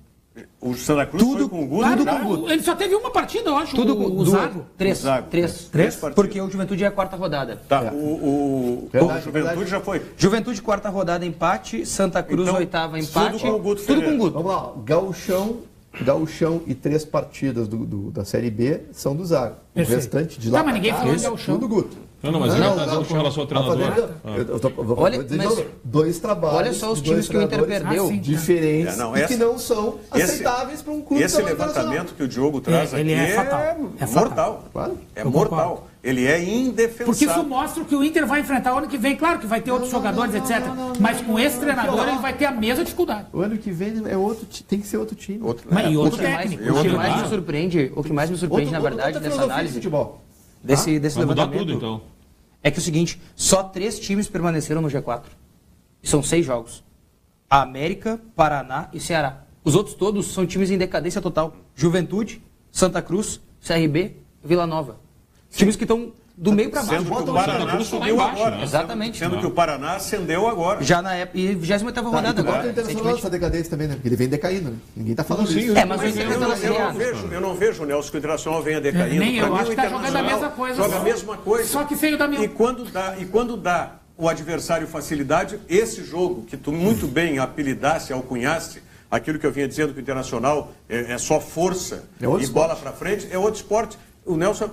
O Santa Cruz foi com o Guto? Tudo com o Guto. Ele só teve uma partida, eu acho. Tudo com o Zago. 3 partidas. Porque o Juventude é a 4ª rodada. Tá, o Juventude já foi. Juventude, 4ª rodada, empate. Santa Cruz, então, 8ª, empate. Tudo com o Guto. Vamos lá, Gauchão e 3 partidas da Série B são do Zago. O restante de lá mas ninguém falou de Gauchão. Tudo Guto. Mas ele está dando com relação ao treinador. Olha, 2 trabalhos. Olha só os times que o Inter perdeu. Diferentes e que não são aceitáveis para um clube. Esse levantamento que o Diogo traz aqui é mortal. Claro. É mortal. Ele é indefensável. Porque isso mostra que o Inter vai enfrentar o ano que vem. Claro que vai ter outros jogadores, etc. Mas com esse treinador ele vai ter a mesma dificuldade. O ano que vem tem que ser outro time. Outro técnico. O que mais me surpreende, na verdade, dessa análise desse levantamento tudo, então. É que é o seguinte, só 3 times permaneceram no G4. E são 6 jogos. América, Paraná e Ceará. Os outros todos são times em decadência total. Juventude, Santa Cruz, CRB, Vila Nova. Times que estão do meio para baixo. Sendo que o Paraná subiu agora. Né? Exatamente. Sendo que o Paraná ascendeu agora. Já na época, e 28ª rodada agora. O Internacional dessa decadência também, né? Porque ele vem decaindo, né? Ninguém tá falando isso. Mas eu não vejo, Nelson, que o Internacional venha decaindo. Nem eu, acho que tá jogando a mesma coisa. Joga a mesma coisa. Só que feio da minha... E quando dá o adversário facilidade, esse jogo que tu muito bem apelidasse, alcunhaste, aquilo que eu vinha dizendo que o Internacional é só força e bola para frente, é outro esporte. O Nelson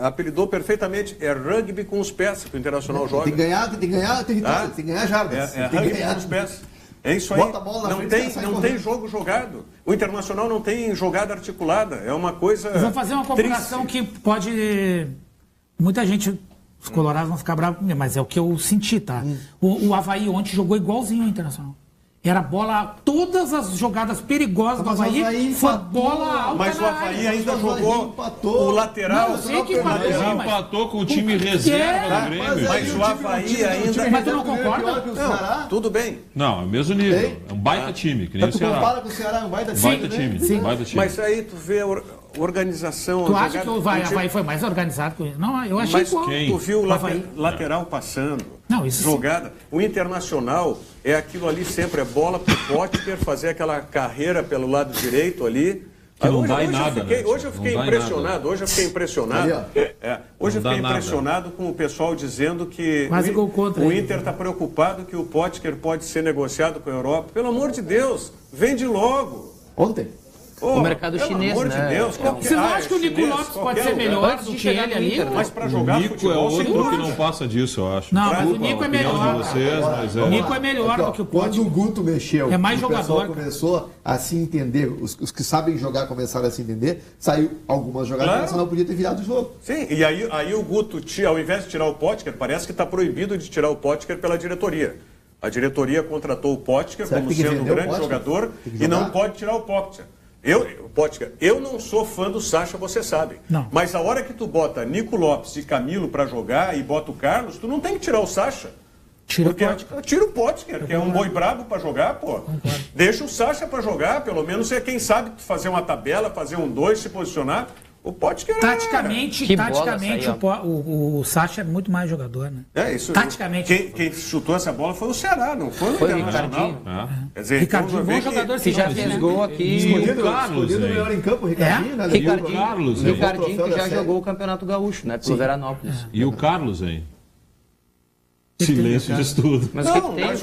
apelidou perfeitamente, é rugby com os pés que o Internacional joga. Tem que ganhar território, tem que ganhar jardas. É rugby com os pés. É isso aí. Bota a bola na frente, não tem jogo jogado. O Internacional não tem jogada articulada. É uma coisa. Eu vou fazer uma comparação que pode. Muita gente, os colorados vão ficar bravos comigo, mas é o que eu senti, tá? O Avaí ontem jogou igualzinho ao Internacional. Era bola, todas as jogadas perigosas do Avaí foi bola alta. Mas o Avaí ainda jogou o lateral. Não, eu sei que empatou, mas empatou com o time reserva do Grêmio. Mas o Avaí ainda... Mas tu não concorda? Não, tudo bem. Não, é o mesmo nível. É um baita time, que nem o Ceará. Tu compara com o Ceará, é um baita time. Sim. Baita time. Mas aí tu vê a organização... Tu acha que o Avaí foi mais organizado que o... Não, eu achei igual. Tu viu o lateral passando, não, isso jogada. Sim. O Internacional é aquilo ali sempre, é bola pro Potker, fazer aquela carreira pelo lado direito ali. Que não dá em nada. Hoje eu fiquei impressionado. Hoje eu fiquei impressionado com o pessoal dizendo que o Inter está preocupado que o Potker pode ser negociado com a Europa. Pelo amor de Deus, vende logo. Ontem. O mercado chinês, pelo amor de Deus. Você não acha que o Nico Lopes pode ser melhor do que ele ali? Mas para jogar o Nico é outro que não passa disso, eu acho. Não, mas o Nico é melhor. O Nico é melhor do que o Potker. Quando o Guto mexeu, é mais jogador, o pessoal começou a se entender, os que sabem jogar começaram a se entender, saiu algumas jogadas que não podia ter virado o jogo. Sim, e aí o Guto, ao invés de tirar o Potker, parece que está proibido de tirar o Potker pela diretoria. A diretoria contratou o Potker como sendo um grande jogador e não pode tirar o Potker. Eu não sou fã do Sacha, você sabe. Não. Mas a hora que tu bota Nico Lopes e Camilo para jogar e bota o Carlos, tu não tem que tirar o Sacha. Tira o Potker, que é um boi brabo para jogar, pô. Deixa o Sacha para jogar, pelo menos quem sabe fazer uma tabela, fazer um 2, se posicionar. O Potker taticamente o Sacha é muito mais jogador, né? É isso. Taticamente. Quem chutou essa bola foi o Ceará, não foi o Internacional. Quer dizer, Ricardinho, bom jogador, que já fez gol aqui. Escolhido melhor em campo, Ricardinho, né? Ricardinho que já jogou o Campeonato Gaúcho, né? Pelo Veranópolis. E o Carlos, hein? Silêncio de estudo. Mas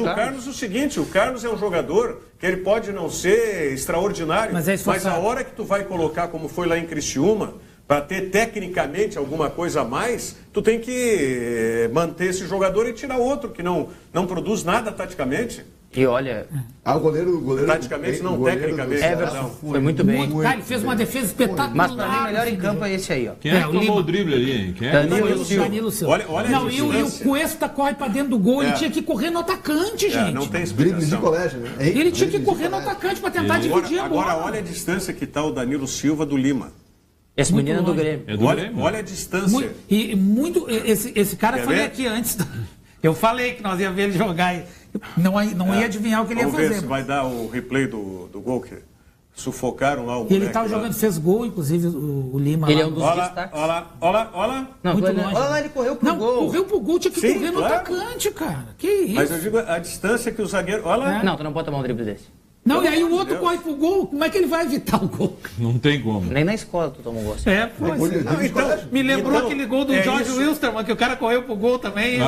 o Carlos é o seguinte, o Carlos é um jogador que ele pode não ser extraordinário, mas a hora que tu vai colocar, como foi lá em Criciúma, para ter tecnicamente alguma coisa a mais, tu tem que manter esse jogador e tirar outro que não produz nada taticamente. E olha... o goleiro... Taticamente, não tecnicamente. Everton foi muito bem. Ele fez uma defesa espetacular. Mas para mim, melhor em campo é esse aí, ó. Quem é que tomou o drible ali, hein? Danilo Silva. Olha e o Cuesta corre para dentro do gol. Ele tinha que correr no atacante, gente. Não tem explicação. De colégio, né? Ele tinha que correr no atacante para tentar dividir a bola. Agora, olha a distância que está o Danilo Silva do Lima. Esse menino é do Grêmio. Olha a distância. Esse cara, eu falei aqui antes. Eu falei que nós ia ver ele jogar. Não ia adivinhar o que ele ia fazer. Vamos ver se vai dar o replay do gol que sufocaram lá o moleque. Ele estava jogando, fez gol, inclusive, o Lima. Ele é um dos destaques. Olha. Não, muito longe. Olha lá, ele correu pro gol. Correu pro gol, tinha que correr no atacante, cara. Que isso? Mas eu digo a distância que o zagueiro... Olha. Não, tu não pode tomar um drible desse. Não, e aí o outro corre pro gol, como é que ele vai evitar o gol? Não tem como. Nem na escola tu toma um gol. Me lembrou aquele gol do George Wilstermann, que o cara correu pro gol também.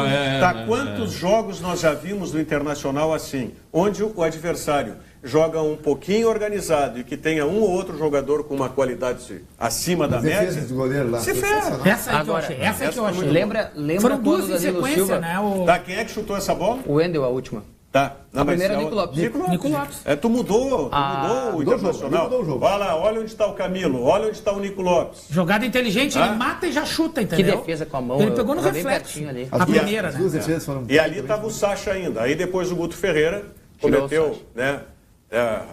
Quantos jogos nós já vimos no Internacional assim, onde o adversário joga um pouquinho organizado e que tenha um ou outro jogador com uma qualidade acima da média, se ferra. Essa que eu achei. Lembra foram duas em sequência, né? Quem é que chutou essa bola? O Wendel, a última. Tá. A primeira é Nico Lopes. Nico Lopes. Tu mudou o Internacional. Olha onde está o Camilo, olha onde está o Nico Lopes. Jogada inteligente, ele mata e já chuta, entendeu? Que defesa com a mão. Ele pegou no reflexo. Ali. A primeira, né? E ali estava o Sacha ainda. Aí depois o Guto Ferreira cometeu, né?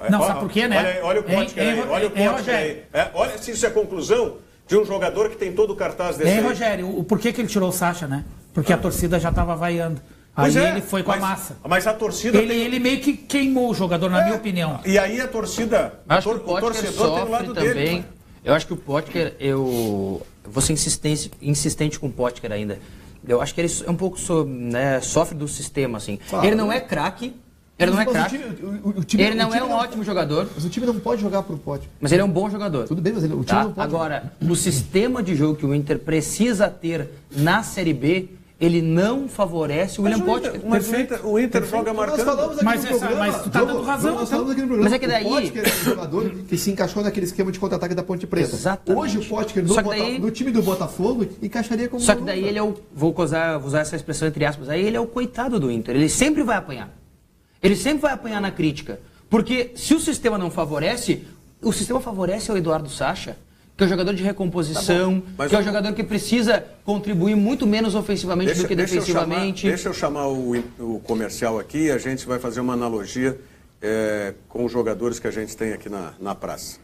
Não, sabe por quê, né? Olha o Potker aí, olha o Potker aí. Olha se isso é conclusão de um jogador que tem todo o cartaz desse aí. Rogério, por que ele tirou o Sacha, né? Porque a torcida já estava vaiando. Aí ele foi com a massa. Mas a torcida... Ele meio que queimou o jogador, na minha opinião. E aí a torcida... Acho que o torcedor tem o lado também. Dele. Eu acho que o Potker, eu vou ser insistente com o Potker ainda. Eu acho que ele é um pouco sofre do sistema, assim. Claro. Ele não é craque. Ele não é craque. Ele não é um ótimo jogador. Mas o time não pode jogar pro Potker. Mas ele é um bom jogador. Tudo bem, mas o time não pode. Agora, o sistema de jogo que o Inter precisa ter na Série B, ele não favorece o William Potker. O Inter joga marcando. Mas tu tá dando razão. Mas é que daí... O Potker é um jogador que se encaixou naquele esquema de contra-ataque da Ponte Preta. Exatamente. Hoje o Potker no time do Botafogo encaixaria como... Só que daí ele é o... Vou usar essa expressão entre aspas. Aí ele é o coitado do Inter. Ele sempre vai apanhar. Ele sempre vai apanhar na crítica. Porque se o sistema não favorece, o sistema favorece o Eduardo Sacha, que é um jogador de recomposição, que é um jogador que precisa contribuir muito menos ofensivamente do que defensivamente. Deixa eu chamar o comercial aqui e a gente vai fazer uma analogia com os jogadores que a gente tem aqui na praça.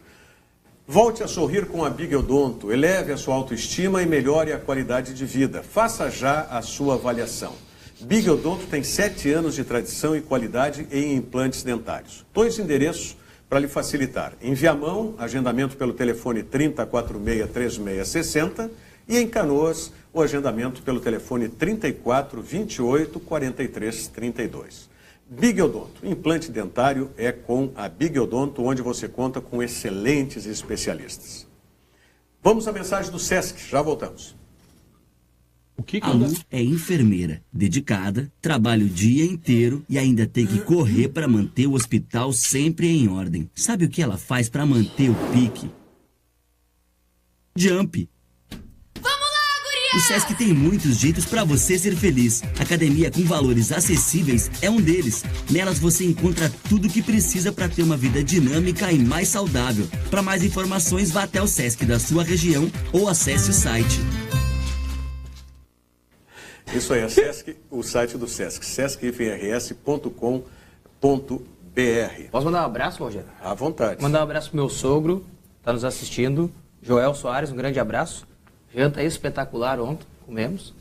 Volte a sorrir com a Big Odonto, eleve a sua autoestima e melhore a qualidade de vida. Faça já a sua avaliação. Big Odonto tem 7 anos de tradição e qualidade em implantes dentários. 2 endereços para lhe facilitar. Em Viamão, agendamento pelo telefone 3046-3660 e em Canoas, o agendamento pelo telefone 3428-4332. Big Odonto, implante dentário é com a Big Odonto, onde você conta com excelentes especialistas. Vamos à mensagem do Sesc, já voltamos. A Lu é enfermeira, dedicada, trabalha o dia inteiro e ainda tem que correr para manter o hospital sempre em ordem. Sabe o que ela faz para manter o pique? Jump! Vamos lá, guria! O Sesc tem muitos jeitos para você ser feliz. Academia com valores acessíveis é um deles. Nelas você encontra tudo o que precisa para ter uma vida dinâmica e mais saudável. Para mais informações, vá até o Sesc da sua região ou acesse o site. Isso aí, o site do Sesc, sesc-rs.com.br. Posso mandar um abraço, Rogério? À vontade. Mandar um abraço pro meu sogro, tá nos assistindo, Joel Soares, um grande abraço. Janta espetacular ontem, comemos.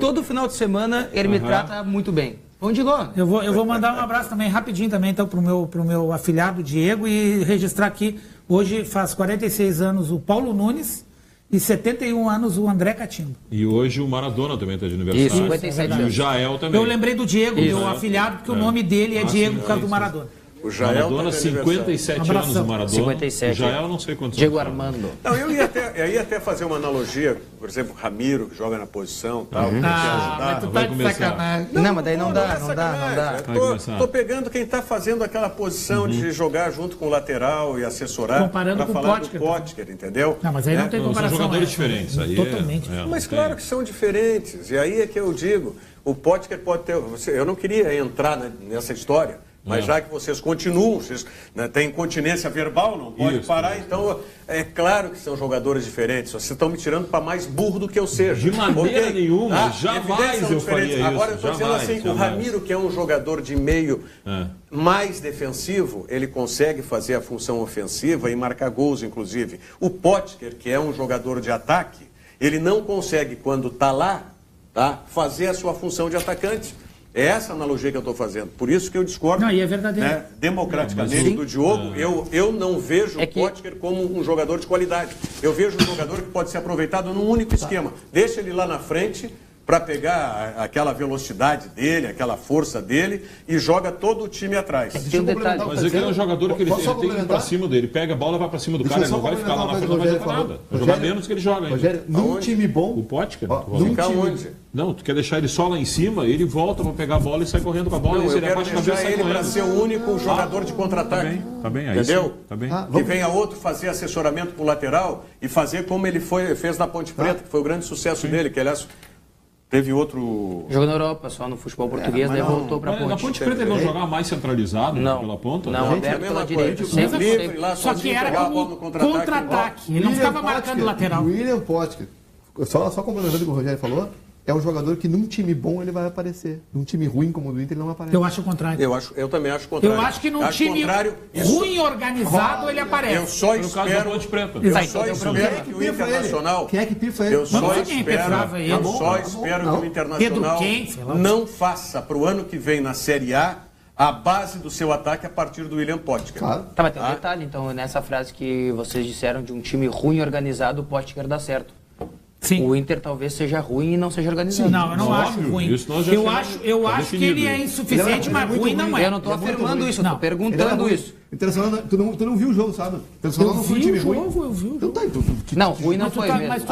Todo final de semana ele me trata muito bem. Onde Lô? Eu vou mandar um abraço também, rapidinho também, então, pro meu afilhado Diego e registrar aqui, hoje faz 46 anos o Paulo Nunes, e 71 anos o André Catimbo. E hoje o Maradona também está de aniversário. Isso, 57 anos. E o Jael também. Eu lembrei do Diego, meu afilhado, porque o nome dele é Diego por causa do Maradona. O Jael Maradona, 57 anos o Maradona. 57. O Jael não sei quantos Diego anos. Armando. Não, eu ia até fazer uma analogia, por exemplo, Ramiro, que joga na posição e tal. Mas tu tá de sacanagem. Não, mas daí não dá. Tô pegando quem está fazendo aquela posição de jogar junto com o lateral e assessorar. Comparando com o Potker, entendeu? Não, mas aí não tem comparação. São jogadores diferentes. Aí totalmente. Mas claro que são diferentes. E aí é que eu digo, o Potker pode ter... Eu não queria entrar nessa história. Mas já que vocês continuam, vocês têm incontinência verbal, não pode parar, então é claro que são jogadores diferentes. Vocês estão me tirando para mais burro do que eu seja. De maneira nenhuma, jamais eu faria isso. Agora eu estou dizendo assim, o Ramiro, que é um jogador de meio mais defensivo, ele consegue fazer a função ofensiva e marcar gols, inclusive. O Potker, que é um jogador de ataque, ele não consegue, quando está lá, fazer a sua função de atacante. É essa analogia que eu estou fazendo. Por isso que eu discordo é verdadeiro. Democraticamente do Diogo. Eu não vejo o Potker como um jogador de qualidade. Eu vejo um jogador que pode ser aproveitado num único esquema. Deixa ele lá na frente para pegar aquela velocidade dele, aquela força dele e joga todo o time atrás. Mas ele é um jogador que ele tem que ir para cima dele. Pega a bola, vai para cima do cara, ele não vai ficar lá na frente, não vai fazer nada. Vai jogar menos que ele joga ainda. Rogério, num time bom... O Potker? Ficar onde? Não, tu quer deixar ele só lá em cima, ele volta para pegar a bola e sai correndo com a bola. Não, eu quero deixar ele para ser o único jogador de contra-ataque. Tá bem, entendeu? Tá bem. Que venha outro fazer assessoramento pro lateral e fazer como ele fez na Ponte Preta, que foi o grande sucesso dele, que aliás... Teve outro... Jogou na Europa, só no futebol português, daí voltou para a Ponte. Na Ponte Preta ele não jogava mais centralizado pela ponta? Não, aberto pela direita. Só que era como contra-ataque. Ele não ficava marcando lateral. O William Potker, só complementando o que o Rogério falou, é um jogador que num time bom ele vai aparecer. Num time ruim como o do Inter ele não aparece. Eu acho o contrário. Eu também acho o contrário. Eu acho que num time ruim organizado ele aparece. Eu só espero que o Internacional... Quem é que pifa ele? Eu só espero que o Internacional não faça para o ano que vem na Série A a base do seu ataque a partir do William Potker. Claro. Tá, mas tem um detalhe, então, nessa frase que vocês disseram de um time ruim e organizado, o Potker dá certo. Sim. O Inter talvez seja ruim e não seja organizado. Sim, não, eu não acho ruim. Eu acho que ele é insuficiente, mas ruim não é. Eu não estou afirmando isso, eu estou perguntando isso. Internacional, tu não viu o jogo, sabe? Internacional não foi um time ruim. Eu vi o jogo. Não, ruim não foi mesmo.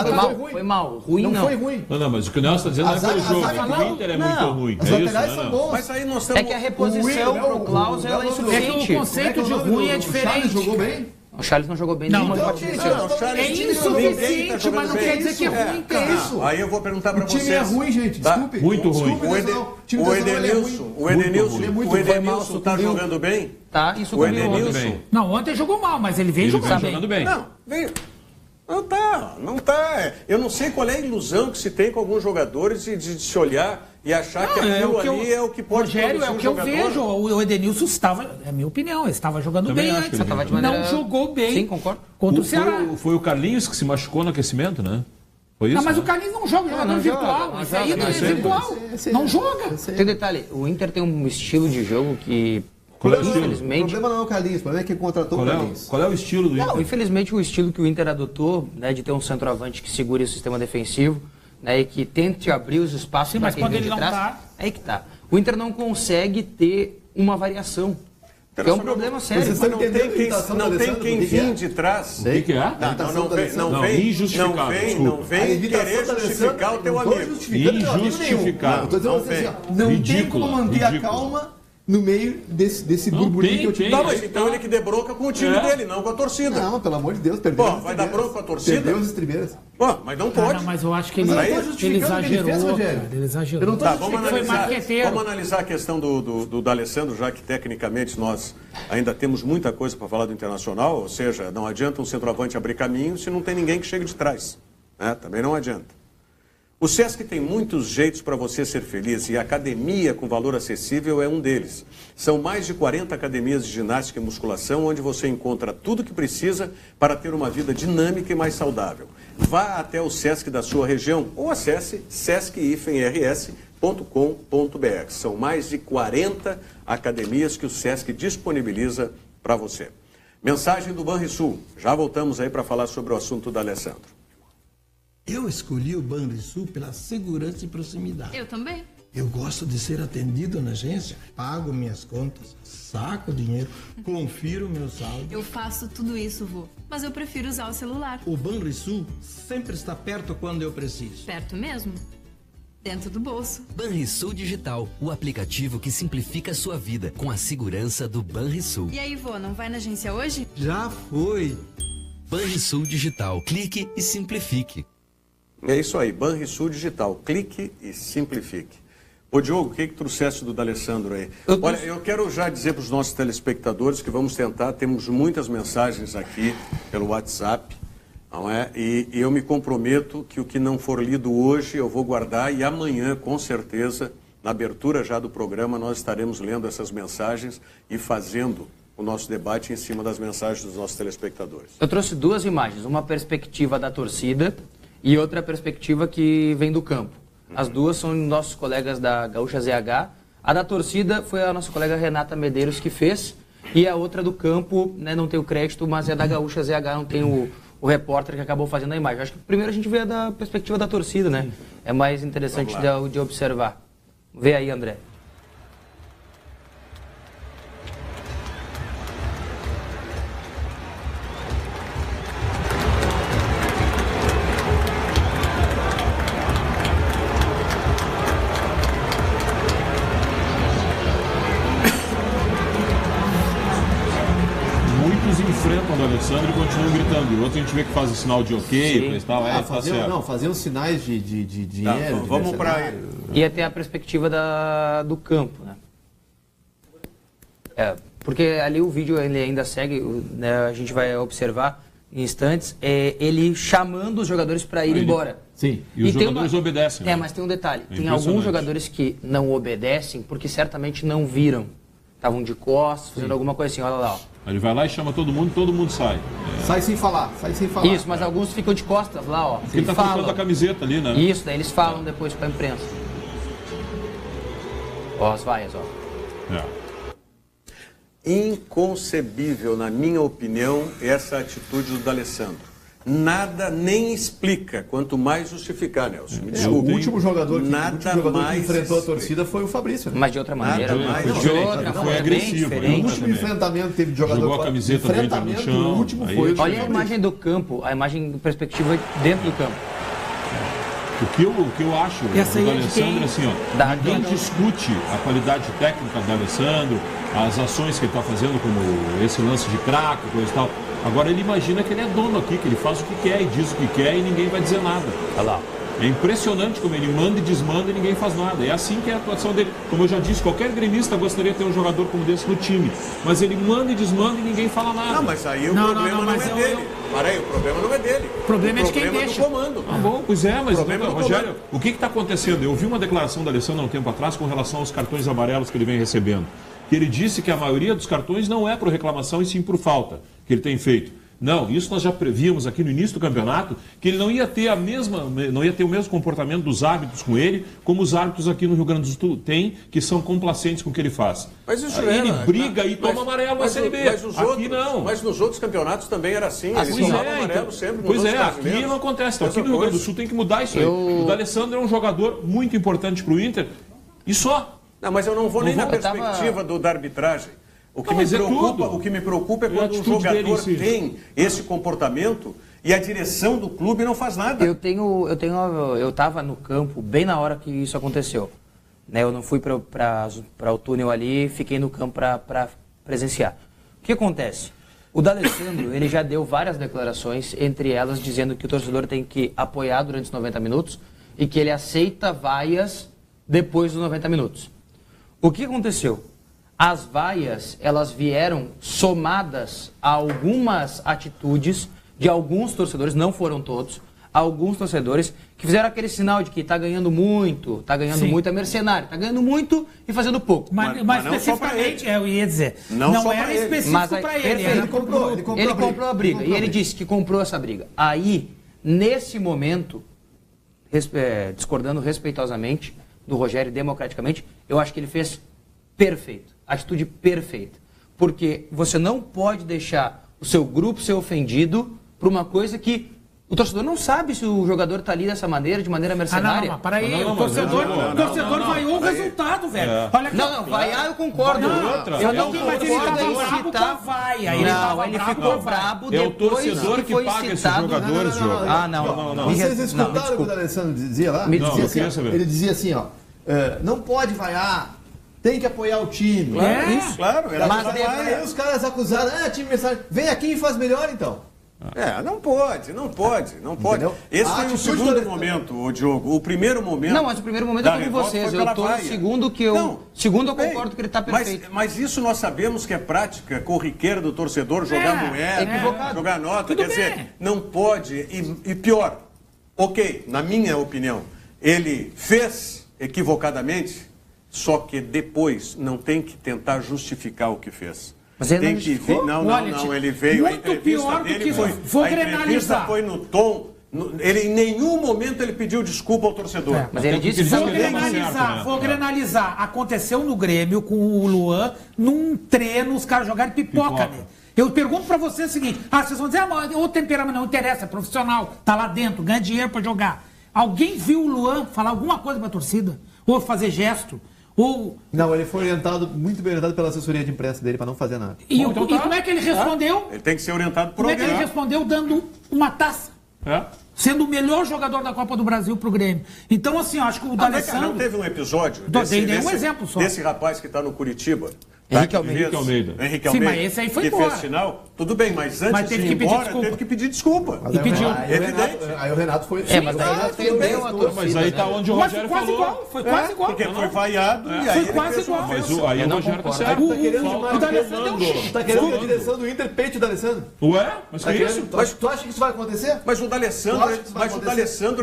Foi mal. Ruim não. Não foi ruim. Não, mas o que o Nelson está dizendo é que o jogo. O Inter é muito ruim. Os laterais são bons. Mas aí nós estamos... É que a reposição pro Klaus é insuficiente. É que o conceito de ruim é diferente. O Charles jogou bem? O Charles não jogou bem nenhuma partida. É insuficiente, mas não quer dizer que é ruim. É isso. Aí eu vou perguntar para vocês. O time é ruim, gente. Desculpe. Muito ruim. O Edenilson está jogando bem? Tá, isso o Edenilson. Não, ontem jogou mal, mas ele veio jogando bem. Não, veio. Não tá. Eu não sei qual é a ilusão que se tem com alguns jogadores de se olhar e achar que aquilo ali é o que pode Rogério, é o que eu vejo. O Edenilson estava, é a minha opinião, ele estava jogando bem antes. Não jogou bem. Sim, concordo. Contra o Ceará. Foi o Carlinhos que se machucou no aquecimento, né? Foi isso? Não, mas o Carlinhos não joga, jogador virtual. Isso aí é virtual. Não joga. Tem detalhe, o Inter tem um estilo de jogo que... Infelizmente. O problema não é o Carlinhos, o problema é que contratou o Carlinhos. Qual é o estilo do Inter? Não, infelizmente o estilo que o Inter adotou, né, de ter um centroavante que segure o sistema defensivo, né, e que tente abrir os espaços para quem vem de trás. Tá. Aí que tá. O Inter não consegue ter uma variação. Que é um problema sério. Mas não tem quem vir de trás. O que é? Não vem querer justificar o teu amigo. Injustificado. Não tem como manter a calma no meio desse burburinho que eu tive. Mas então ele que dê bronca com o time dele, não com a torcida. Não, pelo amor de Deus, perdeu. Pô, vai dar bronca com a torcida? Perdeu as estribeiras. Pô, mas não pode. Mas eu acho que ele exagerou. Ele exagerou. Tá, vamos analisar a questão do D'Alessandro, já que tecnicamente nós ainda temos muita coisa para falar do Internacional, ou seja, não adianta um centroavante abrir caminho se não tem ninguém que chegue de trás. Também não adianta. O Sesc tem muitos jeitos para você ser feliz e a academia com valor acessível é um deles. São mais de 40 academias de ginástica e musculação onde você encontra tudo que precisa para ter uma vida dinâmica e mais saudável. Vá até o Sesc da sua região ou acesse sesc-rs.com.br. São mais de 40 academias que o Sesc disponibiliza para você. Mensagem do Banrisul. Já voltamos aí para falar sobre o assunto da Alessandro. Eu escolhi o Banrisul pela segurança e proximidade. Eu também. Eu gosto de ser atendido na agência, pago minhas contas, saco dinheiro, confiro meu saldo. Eu faço tudo isso, vô, mas eu prefiro usar o celular. O Banrisul sempre está perto quando eu preciso. Perto mesmo? Dentro do bolso. Banrisul Digital, o aplicativo que simplifica a sua vida com a segurança do Banrisul. E aí, vô, não vai na agência hoje? Já foi. Banrisul Digital, clique e simplifique. É isso aí, Banrisul Digital, clique e simplifique. Ô Diogo, o que trouxeste do D'Alessandro aí? Olha, eu quero já dizer para os nossos telespectadores que vamos tentar, temos muitas mensagens aqui pelo WhatsApp, não é? E eu me comprometo que o que não for lido hoje eu vou guardar e amanhã, com certeza, na abertura já do programa, nós estaremos lendo essas mensagens e fazendo o nosso debate em cima das mensagens dos nossos telespectadores. Eu trouxe duas imagens, uma perspectiva da torcida e outra perspectiva que vem do campo. As duas são nossos colegas da Gaúcha ZH. A da torcida foi a nossa colega Renata Medeiros que fez. E a outra do campo, né, não tem o crédito, mas é da Gaúcha ZH, não tem o repórter que acabou fazendo a imagem. Acho que primeiro a gente vê a da perspectiva da torcida, né? É mais interessante de observar. Vê aí, André. enfrentam o Alessandro e continuam gritando. E o outro a gente vê que faz o sinal de ok, e tal, faziam sinais de dinheiro. Vamos para... E até a perspectiva do campo, né? Porque ali o vídeo ele ainda segue, né, a gente vai observar em instantes, ele chamando os jogadores para ir embora. Sim, e os jogadores obedecem. Né? Mas tem um detalhe, tem alguns jogadores que não obedecem porque certamente não viram. Estavam de costas, fazendo alguma coisa assim, olha lá. Ó. Ele vai lá e chama todo mundo sai. Sai sem falar. Isso, mas alguns ficam de costas lá, ó. Porque ele tá colocando a camiseta ali, né? Isso, daí eles falam depois para a imprensa. Ó, as vaias, ó. inconcebível, na minha opinião, essa atitude do D'Alessandro. Nada nem explica, quanto mais justificar, Nelson. Me desculpe. O último jogador que enfrentou a torcida foi o Fabrício. Mas de outra maneira. Foi agressivo. O último enfrentamento teve de jogador. Jogou a camiseta do Inter no chão. O último foi. Olha a imagem do campo, a imagem de perspectiva dentro do campo. O que eu acho do D'Alessandro é assim, ó, ninguém discute a qualidade técnica do D'Alessandro, as ações que ele está fazendo, como esse lance de craque, coisa e tal. Agora ele imagina que ele é dono aqui, que ele faz o que quer e diz o que quer e ninguém vai dizer nada. Olha lá. É impressionante como ele manda e desmanda e ninguém faz nada. É assim que é a atuação dele. Como eu já disse, qualquer gremista gostaria de ter um jogador como desse no time. Mas ele manda e desmanda e ninguém fala nada. Não, mas aí o problema não é dele. Para aí, o problema não é dele. O problema é de quem deixa. Do comando. Ah, bom, pois é, mas Rogério, o que está acontecendo? Eu vi uma declaração da Alessandro há um tempo atrás com relação aos cartões amarelos que ele vem recebendo. Que ele disse que a maioria dos cartões não é por reclamação e sim por falta que ele tem feito. Não, isso nós já prevíamos aqui no início do campeonato, que ele não ia ter o mesmo comportamento dos árbitros com ele, como os árbitros aqui no Rio Grande do Sul têm, que são complacentes com o que ele faz. Mas isso ele briga e toma amarelo na Série B. Aqui não. Mas nos outros campeonatos também era assim, eles tomavam amarelo sempre. Pois é, aqui não acontece. Então, aqui no Rio Grande do Sul tem que mudar isso aí. O D'Alessandro é um jogador muito importante para o Inter e só. Não, mas eu não vou nem na perspectiva da arbitragem. O que me preocupa é quando um jogador tem esse comportamento e a direção do clube não faz nada. Eu estava no campo bem na hora que isso aconteceu. Né, eu não fui para o túnel ali, fiquei no campo para presenciar. O que acontece? O D'Alessandro, ele já deu várias declarações, entre elas dizendo que o torcedor tem que apoiar durante os 90 minutos e que ele aceita vaias depois dos 90 minutos. O que aconteceu? As vaias, elas vieram somadas a algumas atitudes de alguns torcedores, não foram todos, alguns torcedores que fizeram aquele sinal de que está ganhando muito é mercenário, está ganhando muito e fazendo pouco. Mas especificamente, eu ia dizer, não era específico para ele. Ele comprou a briga e ele disse que comprou essa briga. Aí, nesse momento, discordando respeitosamente do Rogério democraticamente, eu acho que ele fez perfeito. Atitude perfeita. Porque você não pode deixar o seu grupo ser ofendido por uma coisa que o torcedor não sabe se o jogador está ali dessa maneira, de maneira mercenária. Para aí, o torcedor vaiou o resultado, velho. Olha, não, vaiar eu concordo. Eu não concordo em citar. Ele ficou brabo depois. É o torcedor que paga esses jogadores, Diogo. Não. Vocês escutaram o que o D'Alessandro dizia lá? Ele dizia assim, ó, não pode vaiar. Tem que apoiar o time. Claro. Mas aí os caras acusaram, time mercenário, vem aqui e faz melhor então. Não pode. Entendeu? Esse foi o segundo momento, Diogo. O primeiro momento. Não, mas o primeiro momento eu tô com vocês. Eu tô no segundo que eu. Segundo eu concordo que ele está perfeito. Mas isso nós sabemos que é prática corriqueira do torcedor jogar moeda, jogar nota. Quer dizer, não pode. E pior, na minha opinião, ele fez equivocadamente. Só que depois não tem que tentar justificar o que fez. Mas ele tem que vir. Não, ele veio. A entrevista dele foi no tom. Ele em nenhum momento ele pediu desculpa ao torcedor. Mas ele disse vou grenalizar. Aconteceu no Grêmio com o Luan, num treino, os caras jogaram pipoca nele. Eu pergunto pra você o seguinte: vocês vão dizer, o temperamento não interessa, é profissional, tá lá dentro, ganha dinheiro pra jogar. Alguém viu o Luan falar alguma coisa pra torcida? Ou fazer gesto? Não, ele foi muito bem orientado pela assessoria de imprensa dele para não fazer nada. E como é que ele respondeu? Ele tem que ser orientado por alguém. Como é que ele respondeu dando uma taça? Sendo o melhor jogador da Copa do Brasil pro Grêmio. Então, assim, eu acho que o D'Alessandro... Não teve um episódio um exemplo só. Desse rapaz que está no Curitiba... Henrique Almeida. Sim, mas esse aí foi embora. Fez sinal. Tudo bem, mas antes de ir embora, teve que pedir desculpa. E pediu. Aí o Renato foi... Mas aí ele atendeu a torcida. Mas aí tá onde o Rogério falou. Foi quase igual. Porque foi vaiado e aí foi quase igual. Mas aí o Rogério tá certo. O D'Alessandro tá querendo que a direção do Inter peite o D'Alessandro. Ué? Mas que isso? Mas tu acha que isso vai acontecer? Mas o D'Alessandro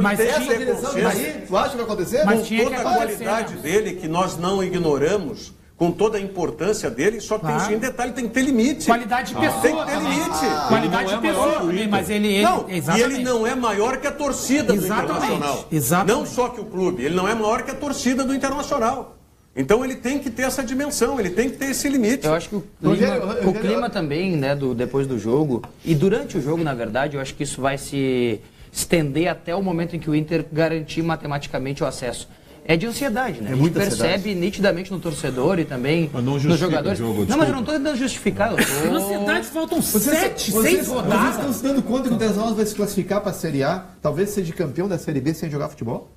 tem essa direção daí, tu acha que vai acontecer? Com toda a qualidade dele, que nós não ignoramos, com toda a importância dele, só que tem um detalhe, tem que ter limite. Qualidade de pessoa. Tem que ter limite. Qualidade de pessoa. Mas ele e ele não é maior que a torcida do Internacional. Exatamente. Não só que o clube, ele não é maior que a torcida do Internacional. Então ele tem que ter essa dimensão, ele tem que ter esse limite. Eu acho que o clima também, né, depois do jogo, e durante o jogo, na verdade, eu acho que isso vai se estender até o momento em que o Inter garantir matematicamente o acesso. É de ansiedade, né? A gente percebe nitidamente no torcedor e também nos jogadores. Não, mas eu não estou tentando justificar. Ansiedade, faltam 6 rodadas. Vocês estão se dando conta que o Internacional vai se classificar para a Série A, talvez seja campeão da Série B sem jogar futebol?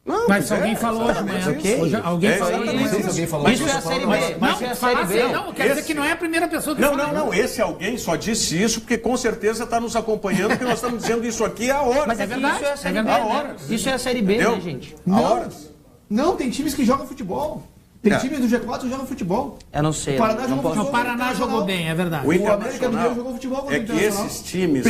Não, mas alguém falou hoje, né? Alguém falou. Isso é a Série B. Isso é a Série B. Não, quer dizer que não é a primeira pessoa que fala. Não. Esse alguém só disse isso porque com certeza está nos acompanhando, porque nós estamos dizendo isso aqui há horas. Mas é verdade. Isso é a Série B. Isso é a Série B, né, gente? Há horas. Não, tem times que jogam futebol. Tem times do G4 que jogam futebol. Eu não sei. O Paraná jogou bem, é verdade. O América Mineiro jogou futebol. É que esses times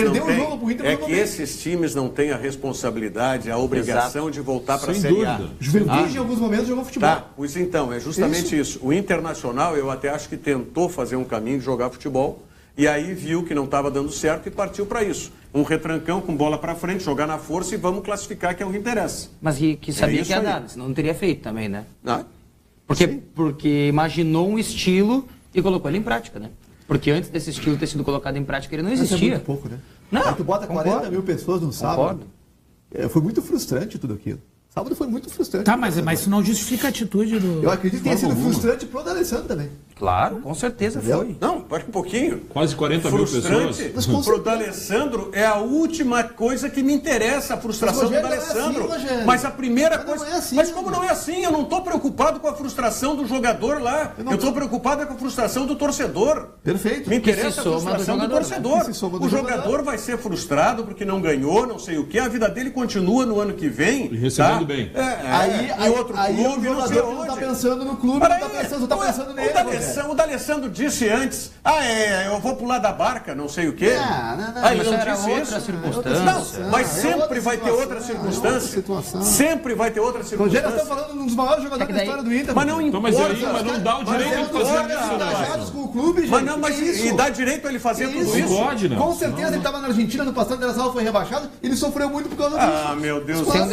esses times não têm a responsabilidade, a obrigação de voltar para a Série A. Juventude, em alguns momentos, jogou futebol. Tá, pois então, é justamente isso. O Internacional, eu até acho que tentou fazer um caminho de jogar futebol, e aí viu que não estava dando certo e partiu para isso. Um retrancão com bola para frente, jogar na força e vamos classificar, que é o que interessa. Mas que sabia que ia dar, senão não teria feito também, né? Não. Porque imaginou um estilo e colocou ele em prática, né? Porque antes desse estilo ter sido colocado em prática, ele não existia. Isso é muito pouco, né? Não, aí tu bota 40 mil pessoas no sábado. Foi muito frustrante tudo aquilo. Sábado foi muito frustrante. Tá, mas isso não justifica a atitude do... Eu acredito que tenha sido frustrante pro D'Alessandro também. Claro, com certeza foi. Não, pode um pouquinho. Quase 40 mil pessoas. Pro D'Alessandro é a última coisa que me interessa, a frustração do D'Alessandro. Mas a primeira coisa... Mas como não é assim? Eu não estou preocupado com a frustração do jogador lá. Eu estou preocupado com a frustração do torcedor. Perfeito. Me interessa a frustração do torcedor. O jogador vai ser frustrado porque não ganhou, não sei o quê. A vida dele continua no ano que vem. E recebendo bem. Aí outro clube, o jogador não está pensando no clube, não está pensando nele. O D'Alessandro disse antes, eu vou pular da barca, não sei o quê. Aí ele não disse isso. Não, mas sempre vai ter outra circunstância. Sempre vai ter outra circunstância. Rogério está falando de um dos maiores jogadores da história do Inter. Mas não importa. Mas não dá o direito de fazer isso, com o clube, gente. E dá direito a ele fazer tudo isso? Pode, não. Com certeza ele estava na Argentina, no passado, o Internacional foi rebaixado, ele sofreu muito por causa disso. Ah, meu Deus do céu.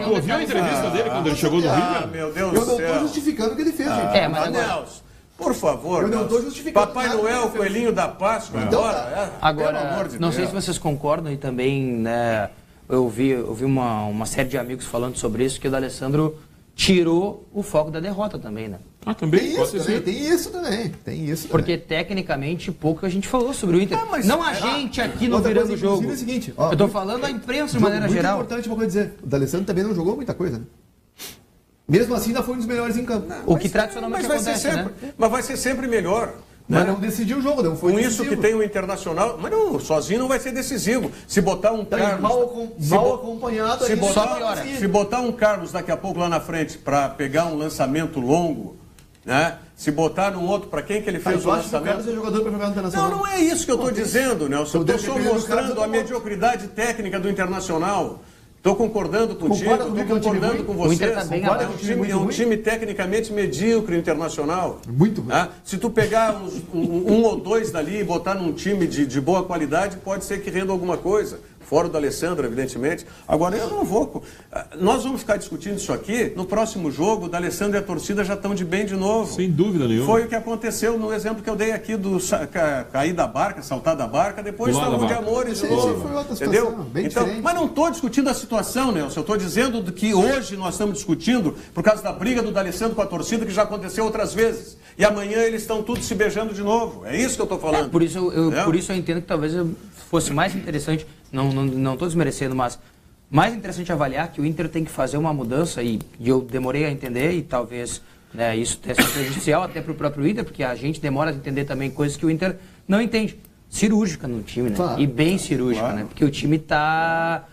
Tu ouviu a entrevista dele quando ele chegou no Rio? Ah, meu Deus do céu. Eu não estou justificando o que ele fez, gente. Mas Nelson, por favor. Eu não estou justificando. Papai Noel, coelhinho da Páscoa, agora, não sei se vocês concordam e também, né, eu ouvi uma série de amigos falando sobre isso, que o D'Alessandro tirou o foco da derrota também, né? Também tem isso também. Porque tecnicamente pouco a gente falou sobre o Inter. Não a gente aqui no Virando o Jogo. É o seguinte, eu estou falando a imprensa de maneira geral. É importante uma coisa dizer, o D'Alessandro também não jogou muita coisa, né? Mesmo assim, ainda foi um dos melhores em campo. O que tradicionalmente acontece, né? Mas vai ser sempre melhor. Mas não decidiu o jogo, não foi decisivo. Com isso que tem o Internacional, mas não, sozinho não vai ser decisivo. Se botar um Carlos... Mal acompanhado, se botar um Carlos daqui a pouco lá na frente para pegar um lançamento longo, né? Se botar um outro, para quem que ele fez o lançamento... É jogador para jogar no Internacional. Não é isso que eu estou dizendo, Nelson. Eu estou só mostrando a mediocridade técnica do Internacional. Estou concordando contigo, estou concordando com você. É um time tecnicamente medíocre internacional. Muito ruim. Se tu pegar um ou dois dali e botar num time de boa qualidade, pode ser que renda alguma coisa. Fora o D'Alessandro, evidentemente. Agora, eu não vou... Nós vamos ficar discutindo isso aqui. No próximo jogo, o D'Alessandro e a torcida já estão de bem de novo. Sem dúvida nenhuma. Foi o que aconteceu no exemplo que eu dei aqui do cair da barca, saltar da barca, depois estavam de amores de novo. Foi outra situação, entendeu? Bem diferente. Mas não estou discutindo a situação, Nelson. Eu estou dizendo que hoje nós estamos discutindo por causa da briga do D'Alessandro com a torcida, que já aconteceu outras vezes. E amanhã eles estão todos se beijando de novo. É isso que eu estou falando. Por isso eu entendo que talvez fosse mais interessante, não estou desmerecendo, mas mais interessante avaliar que o Inter tem que fazer uma mudança, e eu demorei a entender, e talvez isso tenha sido prejudicial até para o próprio Inter, porque a gente demora a entender também coisas que o Inter não entende. Cirúrgica no time, né? Claro, e bem cirúrgica, né? Porque o time está...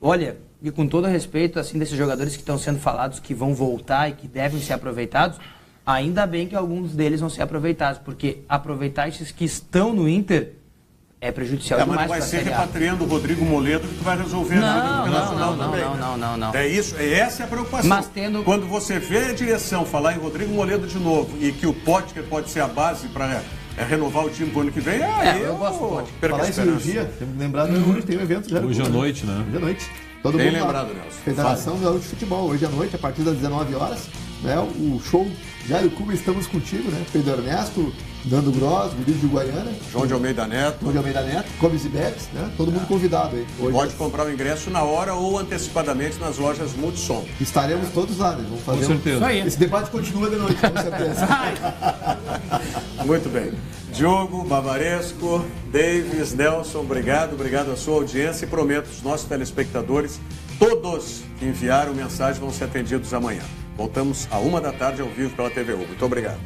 Olha, e com todo respeito assim, desses jogadores que estão sendo falados, que vão voltar e que devem ser aproveitados, ainda bem que alguns deles vão ser aproveitados, porque aproveitar esses que estão no Inter é prejudicial demais. Mas não vai ser repatriando o Rodrigo Moledo que tu vai resolver nada no Internacional também. Não. É isso, essa é a preocupação. Mas quando você vê a direção falar em Rodrigo Moledo de novo e que o Potker pode ser a base para renovar o time pro ano que vem, eu gosto do Potker. Falar em cirurgia, lembrado hoje tem um evento já. Hoje à noite, né? Hoje à noite. Todo bem mundo lembrado, Nelson. Federação Gaúcha de Futebol, hoje à noite, a partir das 19 horas. né? O show Diário Cuba, estamos contigo, né? Pedro Ernesto, Nando Gross, Guri de Guaiana. João de Almeida Neto. Comes e Bebes, né? Todo mundo convidado aí. Hoje. Pode comprar o ingresso na hora ou antecipadamente nas lojas Multissom. Estaremos todos lá, né? Vamos fazer com certeza. Esse debate continua de noite, com certeza. Muito bem. Diogo, Bavaresco, Davis, Nelson, obrigado à sua audiência e prometo aos nossos telespectadores, todos que enviaram mensagem vão ser atendidos amanhã. Voltamos à 1h ao vivo pela TVU. Muito obrigado.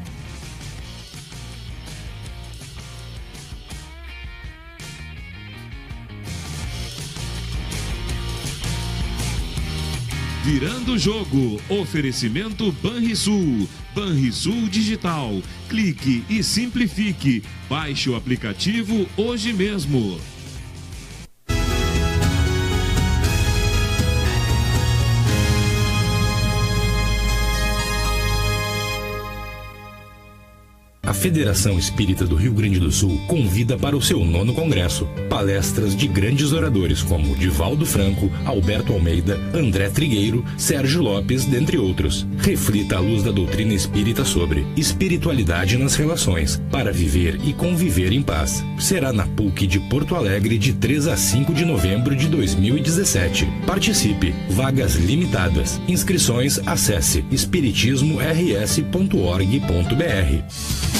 Virando o jogo, oferecimento Banrisul. Banrisul Digital. Clique e simplifique. Baixe o aplicativo hoje mesmo. A Federação Espírita do Rio Grande do Sul convida para o seu 9º Congresso palestras de grandes oradores como Divaldo Franco, Alberto Almeida, André Trigueiro, Sérgio Lopes, dentre outros. Reflita a luz da doutrina espírita sobre espiritualidade nas relações, para viver e conviver em paz. Será na PUC de Porto Alegre de 3 a 5 de novembro de 2017. Participe. Vagas limitadas. Inscrições, acesse espiritismors.org.br.